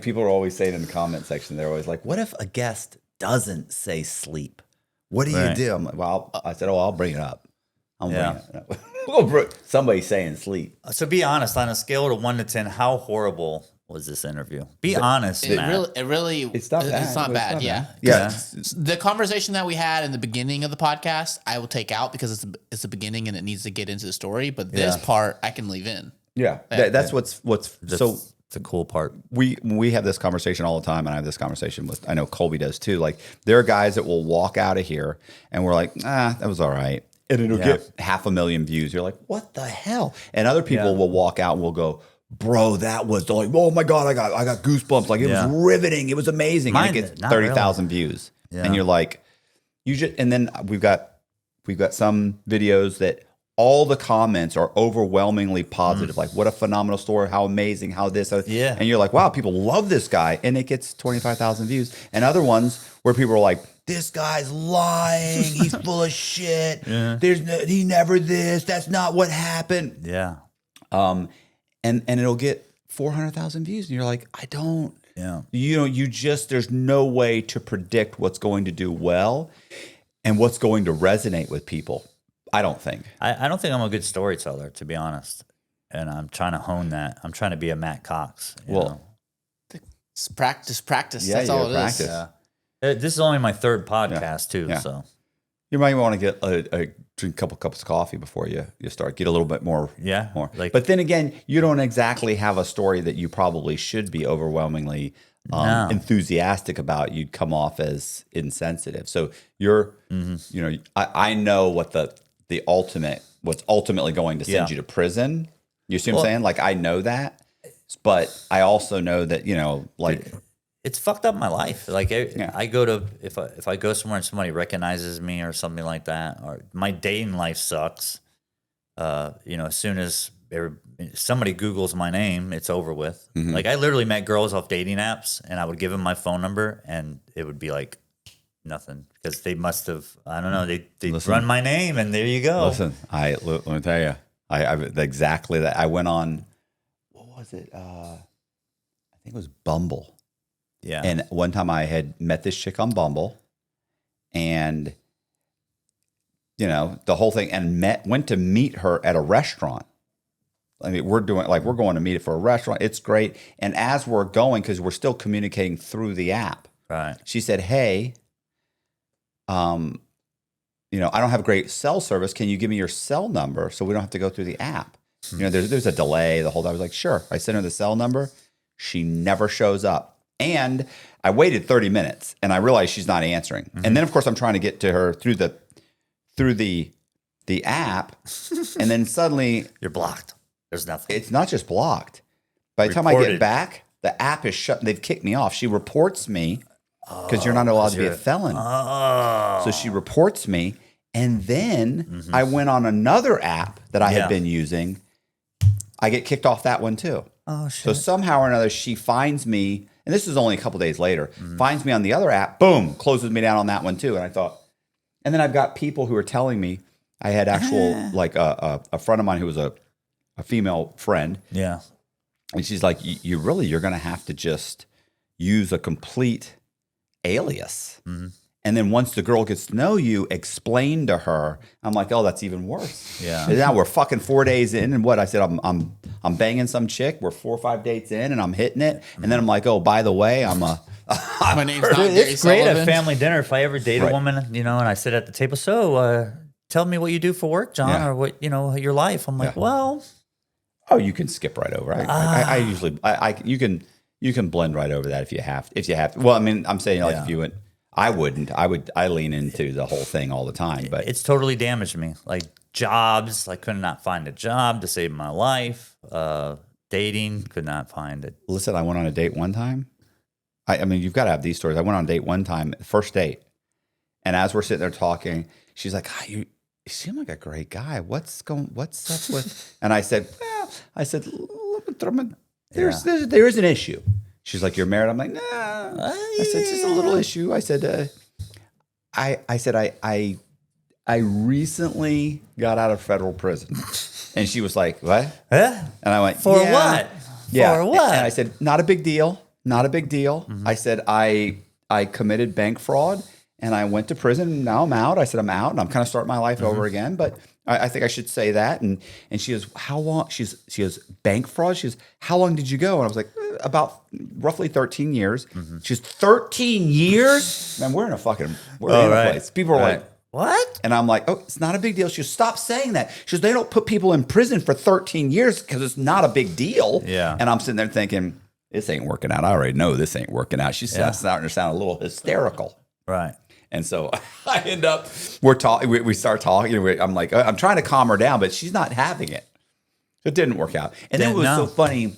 people are always saying in the comment section, they're always like, what if a guest doesn't say sleep? What do you do? I'm like, well, I said, I'll bring it up. I'll bring it up. Somebody's saying sleep. So be honest, on a scale of 1 to 10, how horrible was this interview? Be honest, Matt. It's not bad. It's not bad. Yeah. The conversation that we had in the beginning of the podcast, I will take out because it's the beginning and it needs to get into the story. But this part, I can leave in. Yeah, that's what's so. It's a cool part. We have this conversation all the time, and I have this conversation with, I know Colby does too. Like, there are guys that will walk out of here, and we're like, that was all right. And it'll get 500,000 views. You're like, what the hell? And other people will walk out and will go, bro, that was like, oh my God, I got goosebumps. Like, it was riveting. It was amazing. Mine, and it gets 30,000 views. Yeah. And you're like, and then we've got some videos that all the comments are overwhelmingly positive. Like, what a phenomenal story. How amazing. How this. And you're like, wow, people love this guy. And it gets 25,000 views. And other ones where people are like, this guy's lying. He's full of shit. He never this. That's not what happened. Yeah. And it'll get 400,000 views. And you're like, I don't. Yeah. There's no way to predict what's going to do well and what's going to resonate with people. I don't think. I don't think I'm a good storyteller, to be honest. And I'm trying to hone that. I'm trying to be a Matt Cox. You know? It's practice. Yeah, That's all it practice. is. Yeah. This is only my third podcast too. Yeah. So you might want to get drink a couple cups of coffee before you start. Get a little bit more. Yeah. More. But then again, you don't exactly have a story that you probably should be overwhelmingly enthusiastic about. You'd come off as insensitive. So you're, I know what what's ultimately going to send you to prison. You see what I'm saying? Like, I know that, but I also know that, it's fucked up my life. Like I go to, if I go somewhere and somebody recognizes me or something like that, or my dating life sucks. As soon as somebody Googles my name, it's over with. Mm-hmm. Like, I literally met girls off dating apps, and I would give them my phone number, and it would be like nothing, because they must have, I don't know, they run my name, and there you go. Listen, let me tell you, I exactly that. I went on, what was it? I think it was Bumble. Yeah. And one time I had met this chick on Bumble, and the whole thing, and went to meet her at a restaurant. I mean, we're going to meet it for a restaurant. It's great. And as we're going, because we're still communicating through the app, right? She said, "Hey, I don't have great cell service. Can you give me your cell number so we don't have to go through the app?" There's a delay. The whole time I was like, "Sure." I sent her the cell number. She never shows up. And I waited 30 minutes, and I realized she's not answering. Mm-hmm. And then, of course, I'm trying to get to her through the app, and then suddenly you're blocked. There's nothing. It's not just blocked. By the time I get back, the app is shut. They've kicked me off. She reports me because you're not allowed to be a felon. So she reports me, and then I went on another app that I had been using. I get kicked off that one too. Oh shit! So somehow or another, she finds me. And this is only a couple days later, finds me on the other app, boom, closes me down on that one too. And I thought, and then I've got people who are telling me, I had actual, like a friend of mine who was a female friend. Yeah. And she's like, you're going to have to just use a complete alias. Mm-hmm. And then once the girl gets to know you, explain to her. I'm like, oh, that's even worse. Yeah. And now we're fucking 4 days in, and what I said, I'm banging some chick. We're 4 or 5 dates in, and I'm hitting it. And then I'm like, oh, by the way, My name's not Gary It's great Sullivan. at family dinner if I ever date a Right. woman, and I sit at the table. So, tell me what you do for work, John, Yeah. or what your life. I'm like, well, oh, you can skip right over. I usually you can blend right over that if you have to. Well, I mean, I'm saying like if you went, I wouldn't. I lean into the whole thing all the time, but it's totally damaged me. Like jobs, I could not find a job to save my life. Dating, could not find it. listen, I went on a date one time. I mean, you've got to have these stories. I went on a date one time, first date, and as we're sitting there talking, she's like, you seem like a great guy. What's up with? And I said, there is an issue. She's like, you're married. I'm like, nah. I said, it's just a little issue. I said, I recently got out of federal prison. And she was like, what? Huh? And I went, For yeah. what? Yeah. For what? And I said, not a big deal. Not a big deal. Mm-hmm. I said, I committed bank fraud and I went to prison. Now I'm out. I said, I'm out and I'm kind of starting my life over again. But I think I should say that. And she goes, how long? She goes, bank fraud? She goes, how long did you go? And I was like, about roughly 13 years. She's 13 years? Man, we're in a place. People are like, what? and I'm like, oh, it's not a big deal. She goes, stop saying that. She goes, they don't put people in prison for 13 years because it's not a big deal. Yeah. And I'm sitting there thinking, this ain't working out. I already know this ain't working out. She's starting to sound a little hysterical. Right. And so I end up, we start talking. I'm like, I'm trying to calm her down, but she's not having it. It didn't work out. And then it was so funny.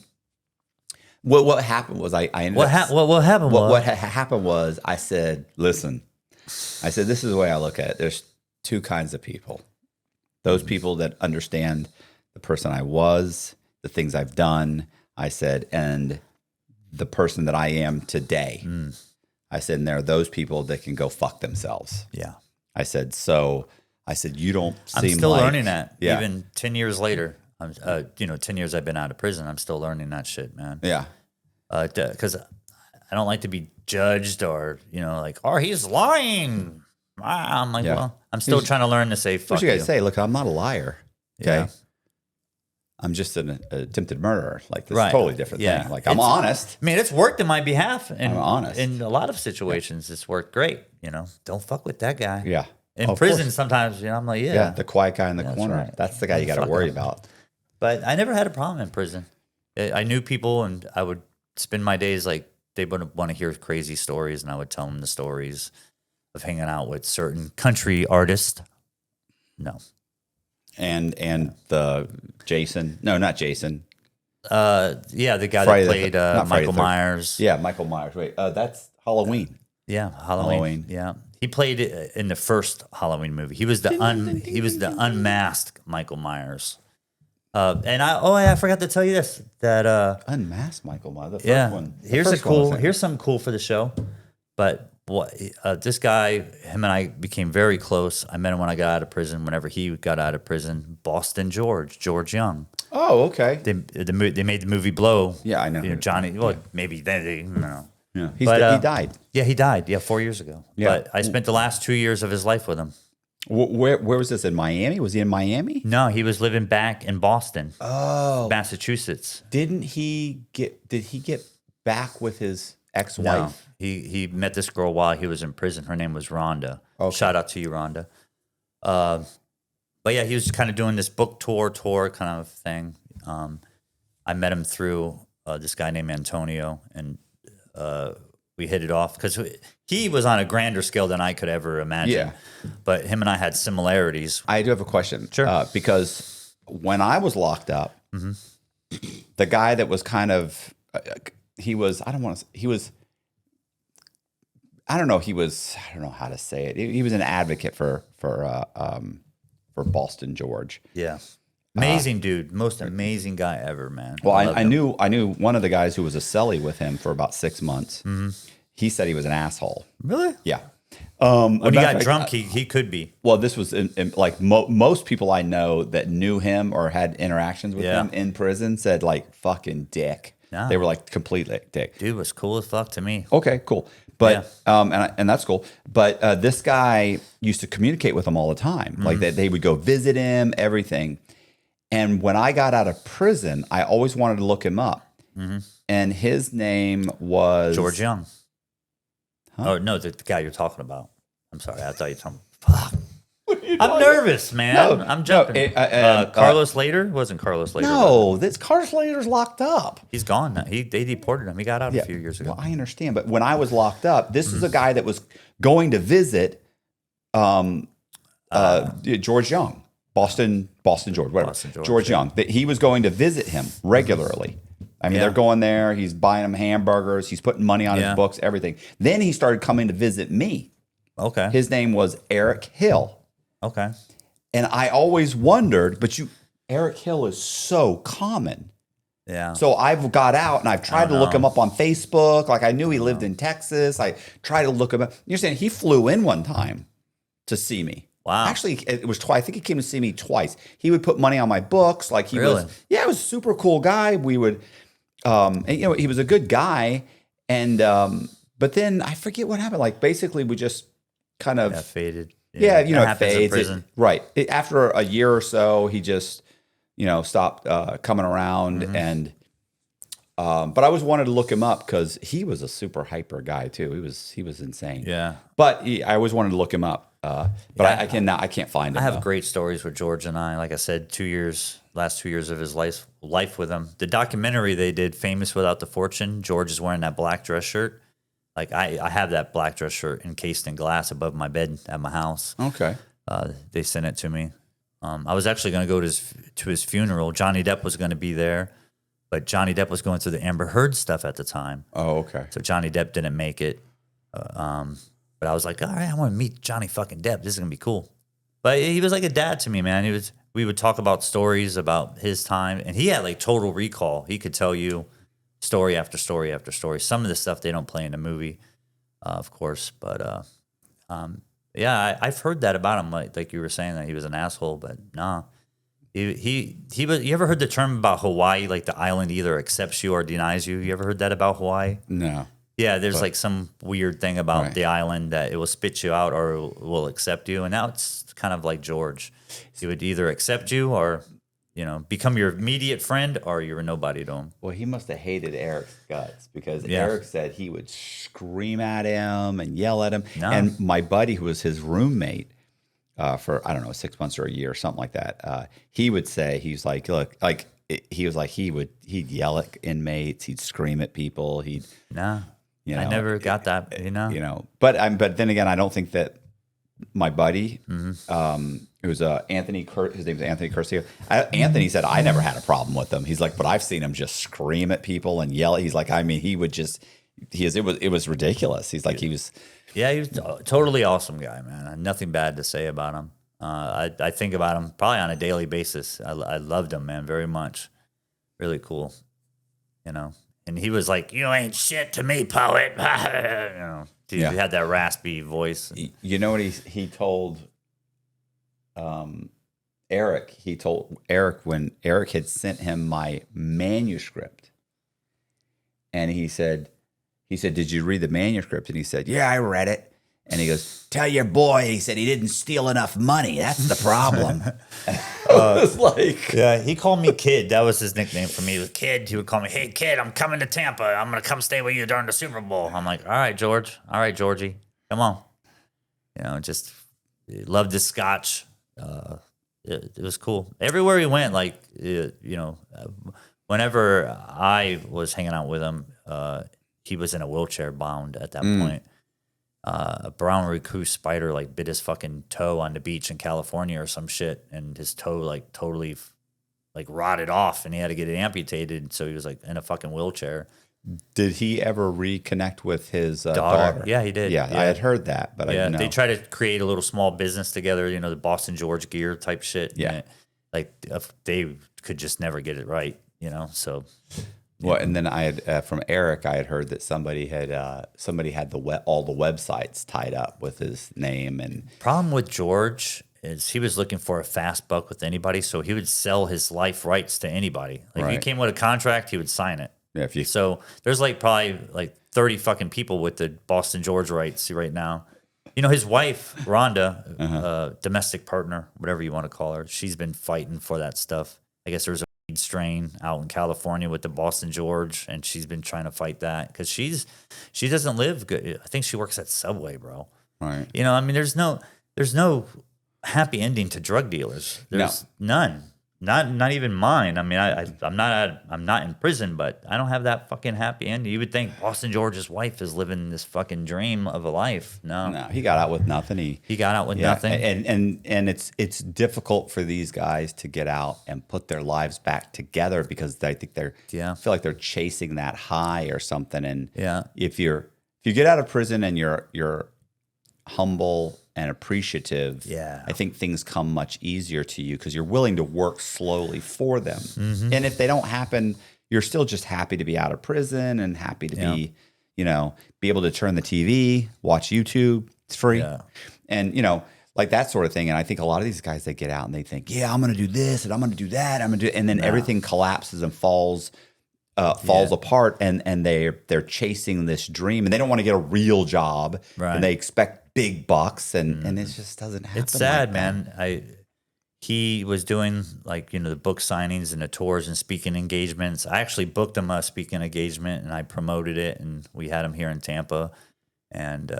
What happened was I ended What happened? what happened was I said, listen, I said, this is the way I look at it. There's two kinds of people. Those people that understand the person I was, the things I've done, I said, and the person that I am today. I said, and there are those people that can go fuck themselves. Yeah. I said, you don't seem I'm still like, learning that. Yeah. Even 10 years later. I'm 10 years I've been out of prison. I'm still learning that shit, man. Yeah. Because I don't like to be judged or, like, oh, he's lying. I'm like, well, I'm still trying to learn to say fuck What you you. gotta say? Look, I'm not a liar. Okay. Yeah. I'm just an attempted murderer. Like, this is Right. a totally different Yeah. thing. Like, I'm honest. I mean, it's worked in my behalf. And I'm honest. In a lot of situations, it's worked great. Don't fuck with that guy. Yeah. In Of prison, course. sometimes, I'm like, Yeah. The quiet guy in the corner. right. That's the guy you got to Fuck worry him. about. But I never had a problem in prison. I knew people, and I would spend my days like they would want to hear crazy stories, and I would tell them the stories of hanging out with certain country artists. No. And the Jason. No, not Jason. Yeah, the guy Friday that the- played not Friday Michael the 13th. Myers. Yeah, Michael Myers. Wait, that's Halloween. Yeah, Halloween. Yeah, he played it in the first Halloween movie. He was the unmasked Michael Myers. And I forgot to tell you this that Unmasked Michael Myers. The first yeah. one. The Here's first one was him. here's something cool for the show. But this guy, him and I became very close. I met him when I got out of prison. Whenever he got out of prison, Boston George Young. Oh, okay. They made the movie Blow. Yeah, I know. Johnny. Well, maybe they no. Yeah. He died. Yeah, he died. Yeah, 4 years ago. Yeah. But I spent the last 2 years of his life with him. Where was this, in Miami? Was he in Miami? No, he was living back in Boston, Massachusetts. Did he get back with his ex-wife? No, he met this girl while he was in prison. Her name was Rhonda. Okay. Shout out to you, Rhonda. But yeah, he was kind of doing this book tour kind of thing. I met him through this guy named Antonio, and we hit it off because he was on a grander scale than I could ever imagine. Yeah. But him and I had similarities. I do have a question. Sure. Because when I was locked up, the guy that was kind of, I don't know how to say it. He was an advocate for Boston George. Yeah. Amazing dude. Most amazing guy ever, man. Well, loved I him. knew one of the guys who was a cellie with him for about 6 months. He said he was an asshole. Really? Yeah. When he got drunk, he could be. Well, this was like most people I know that knew him or had interactions with him in prison said like fucking dick. No. They were like complete dick. Dude was cool as fuck to me. Okay, cool. But and that's cool. But this guy used to communicate with him all the time. Like they would go visit him, everything. And when I got out of prison, I always wanted to look him up. And his name was George Young. Huh? Oh, no, the guy you're talking about. I'm sorry. I thought you were talking about. Fuck. I'm nervous, man. No, I'm jumping. Carlos Later? Wasn't Carlos Later? No, this Carlos Later's locked up. He's gone now. They deported him. He got out a few years ago. Well, I understand. But when I was locked up, this is a guy that was going to visit George Young. Boston George, whatever. George Young. That he was going to visit him regularly. I mean, they're going there. He's buying him hamburgers. He's putting money on his books, everything. Then he started coming to visit me. Okay. His name was Eric Hill. Okay. And I always wondered, but Eric Hill is so common. Yeah. So I've got out and I've tried to look him up on Facebook. Like I knew he lived in Texas. I tried to look him up. You're saying he flew in one time to see me. Wow. Actually, it was twice. I think he came to see me twice. He would put money on my books. Like he was, he was a super cool guy. We would, and, he was a good guy. And, but then I forget what happened. Like basically we just kind of faded. Yeah, it fades. Right. After a year or so, he just, stopped coming around. And, but I always wanted to look him up because he was a super hyper guy too. He was insane. Yeah. But I always wanted to look him up. But I can't find him. I have great stories with George and I. Like I said, last 2 years of his life with him. The documentary they did, Famous Without the Fortune, George is wearing that black dress shirt. Like I have that black dress shirt encased in glass above my bed at my house. Okay. They sent it to me. I was actually going to go to his funeral. Johnny Depp was going to be there, but Johnny Depp was going through the Amber Heard stuff at the time. Oh, okay. So Johnny Depp didn't make it. But I was like, all right, I want to meet Johnny fucking Depp. This is going to be cool. But he was like a dad to me, man. We would talk about stories about his time, and he had like total recall. He could tell you story after story after story. Some of the stuff they don't play in the movie, of course. But I've heard that about him. Like you were saying that he was an asshole, but nah. He was. You ever heard the term about Hawaii? Like the island either accepts you or denies you. You ever heard that about Hawaii? No. Yeah, there's like some weird thing about the island that it will spit you out or it will accept you. And now it's kind of like George. He would either accept you or, become your immediate friend or you're a nobody to him. Well, he must have hated Eric's guts because Eric said he would scream at him and yell at him. No. And my buddy, who was his roommate for, I don't know, 6 months or a year or something like that, he would say, he's like, look, like, he was like, he'd yell at inmates, he'd scream at people, I never got that, But then again, I don't think that my buddy, it was Anthony. His name was Anthony Curcio. Anthony said I never had a problem with him. He's like, but I've seen him just scream at people and yell. He's like, I mean, he would just. It was ridiculous. He's like, he was. Yeah, he was a totally awesome guy, man. I had nothing bad to say about him. I think about him probably on a daily basis. I loved him, man, very much. Really cool, And he was like, "You ain't shit to me, poet." He had that raspy voice. You know what he told Eric? He told Eric when Eric had sent him my manuscript, and he said, "Did you read the manuscript?" And he said, "Yeah, I read it." And he goes, "Tell your boy," he said, "he didn't steal enough money. That's the problem." He called me Kid. That was his nickname for me. He was Kid. He would call me, "Hey, Kid, I'm coming to Tampa. I'm going to come stay with you during the Super Bowl." I'm like, "All right, George. All right, Georgie. Come on." Just loved his scotch. It was cool. Everywhere he went, whenever I was hanging out with him, he was in a wheelchair bound at that point. A brown recluse spider bit his fucking toe on the beach in California or some shit, and his toe totally rotted off, and he had to get it amputated. So he was in a fucking wheelchair. Did he ever reconnect with his daughter? Yeah, he did. Yeah, I had heard that, but I didn't know. They tried to create a little small business together. The Boston George gear type shit. Yeah, they could just never get it right. So. Well, and then I had from Eric, I had heard that somebody had all the websites tied up with his name. And problem with George is he was looking for a fast buck with anybody, so he would sell his life rights to anybody. If you came with a contract, he would sign it. Yeah, if you So there's like probably like 30 fucking people with the Boston George rights right now. You know, his wife, Rhonda, domestic partner, whatever you want to call her, she's been fighting for that stuff. I guess there's a weed strain out in California with the Boston George, and she's been trying to fight that because she doesn't live good. I think she works at Subway, bro. right. You know, I mean, there's no happy ending to drug dealers. There's none. Not even mine. I mean, I'm not in prison, but I don't have that fucking happy ending. You would think Boston George's wife is living this fucking dream of a life. No, He got out with nothing. he got out with nothing. And it's difficult for these guys to get out and put their lives back together because I think I feel like they're chasing that high or something. And if you get out of prison and you're humble and appreciative, I think things come much easier to you because you're willing to work slowly for them. Mm-hmm. And if they don't happen, you're still just happy to be out of prison and happy to be, be able to turn the TV, watch YouTube. It's free. Yeah. And, like that sort of thing. And I think a lot of these guys, they get out and they think, I'm going to do this and I'm going to do that. And then everything collapses and falls apart, and they're chasing this dream, and they don't want to get a real job, and they expect big bucks, and it just doesn't happen. It's sad, like man. He was doing like the book signings and the tours and speaking engagements. I actually booked him a speaking engagement, and I promoted it, and we had him here in Tampa, and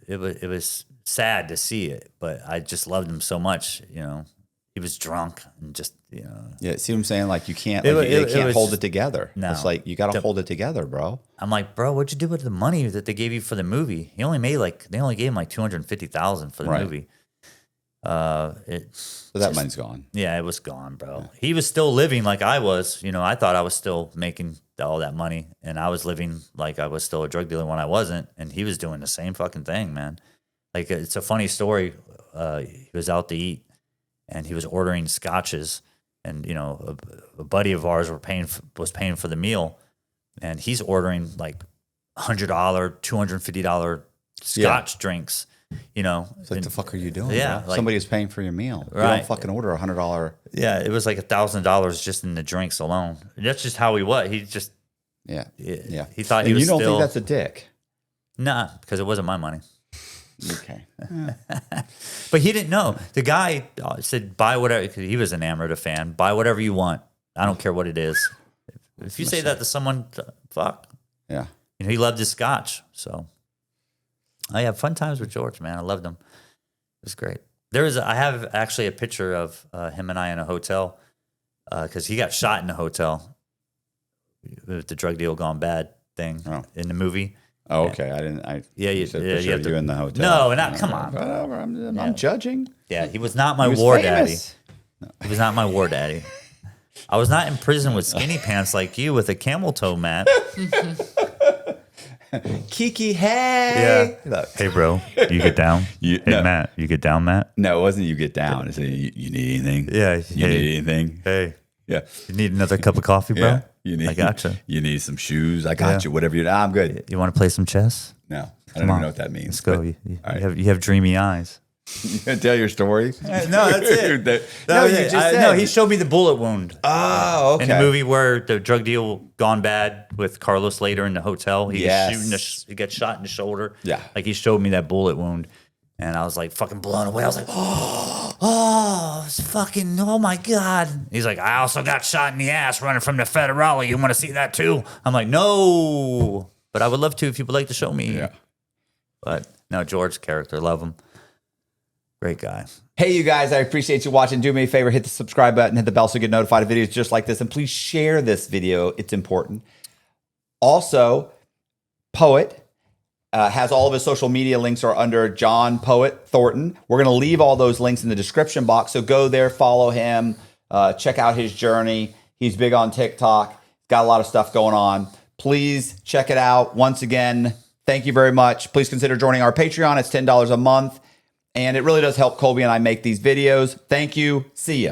it was sad to see it, but I just loved him so much. He was drunk and just, Yeah, see what I'm saying? Like you can't, It they can't was hold just- it together. No. It's like you got to hold it together, bro. I'm like, bro, what'd you do with the money that they gave you for the movie? They only gave him like $250,000 for the Right. movie. So that money's gone. Yeah, it was gone, bro. Yeah. He was still living like I was. I thought I was still making all that money, and I was living like I was still a drug dealer when I wasn't, and he was doing the same fucking thing, man. Like, it's a funny story. He was out to eat, and he was ordering scotches, and a buddy of ours was paying for the meal, and he's ordering like $100, $250 scotch drinks. It's like, the fuck are you doing? Yeah, bro? like, Somebody is paying for your meal. You Right. don't fucking order $100. Yeah, it was like $1,000 just in the drinks alone. That's just how he was. He just Yeah. He thought And he was you don't still, think that's a dick? nah, because it wasn't my money. Okay. But he didn't know. The guy said, buy whatever, 'cause he was enamored, a fan. Buy whatever you want. I don't care what it is. If you say that to someone, fuck. Yeah. He loved his scotch. So I had fun times with George, man. I loved him. It was great. I have actually a picture of him and I in a hotel because he got shot in a hotel with the drug deal gone bad thing in the movie. Oh, okay. You said picture of you in the hotel. No, come on. Whatever. I'm judging. Yeah, he was not my He was war famous. daddy. He was not my war daddy. I was not in prison with skinny pants like you with a camel toe mat. Kiki, hey. Yeah. Hey, bro, you get down. Matt, you get down, Matt. No, it wasn't you get down. It's you need anything? Yeah. You need anything? Hey. Yeah. You need another cup of coffee, bro? Yeah. I gotcha. You need some shoes? I got you. Whatever you need. I'm good. You want to play some chess? No, I don't even know what that means. Let's go. You have dreamy eyes. You gonna tell your story? No, that's it. You just said. No, he showed me the bullet wound. Oh, okay. In the movie where the drug deal gone bad with Carlos later in the hotel, he he got shot in the shoulder. Yeah. Like he showed me that bullet wound. And I was like fucking blown away. I was like, oh, it's fucking, oh my God. He's like, I also got shot in the ass running from the Federale. You want to see that too? I'm like, no. But I would love to if you would like to show me. Yeah. But no, George's character, love him. Great guy. Hey, you guys, I appreciate you watching. Do me a favor, hit the subscribe button, hit the bell so you get notified of videos just like this. And please share this video. It's important. Also, Poet has all of his social media links are under John Poet Thornton. We're going to leave all those links in the description box. So go there, follow him, check out his journey. He's big on TikTok. Got a lot of stuff going on. Please check it out. Once again, thank you very much. Please consider joining our Patreon. It's $10 a month. And it really does help Colby and I make these videos. Thank you. See ya.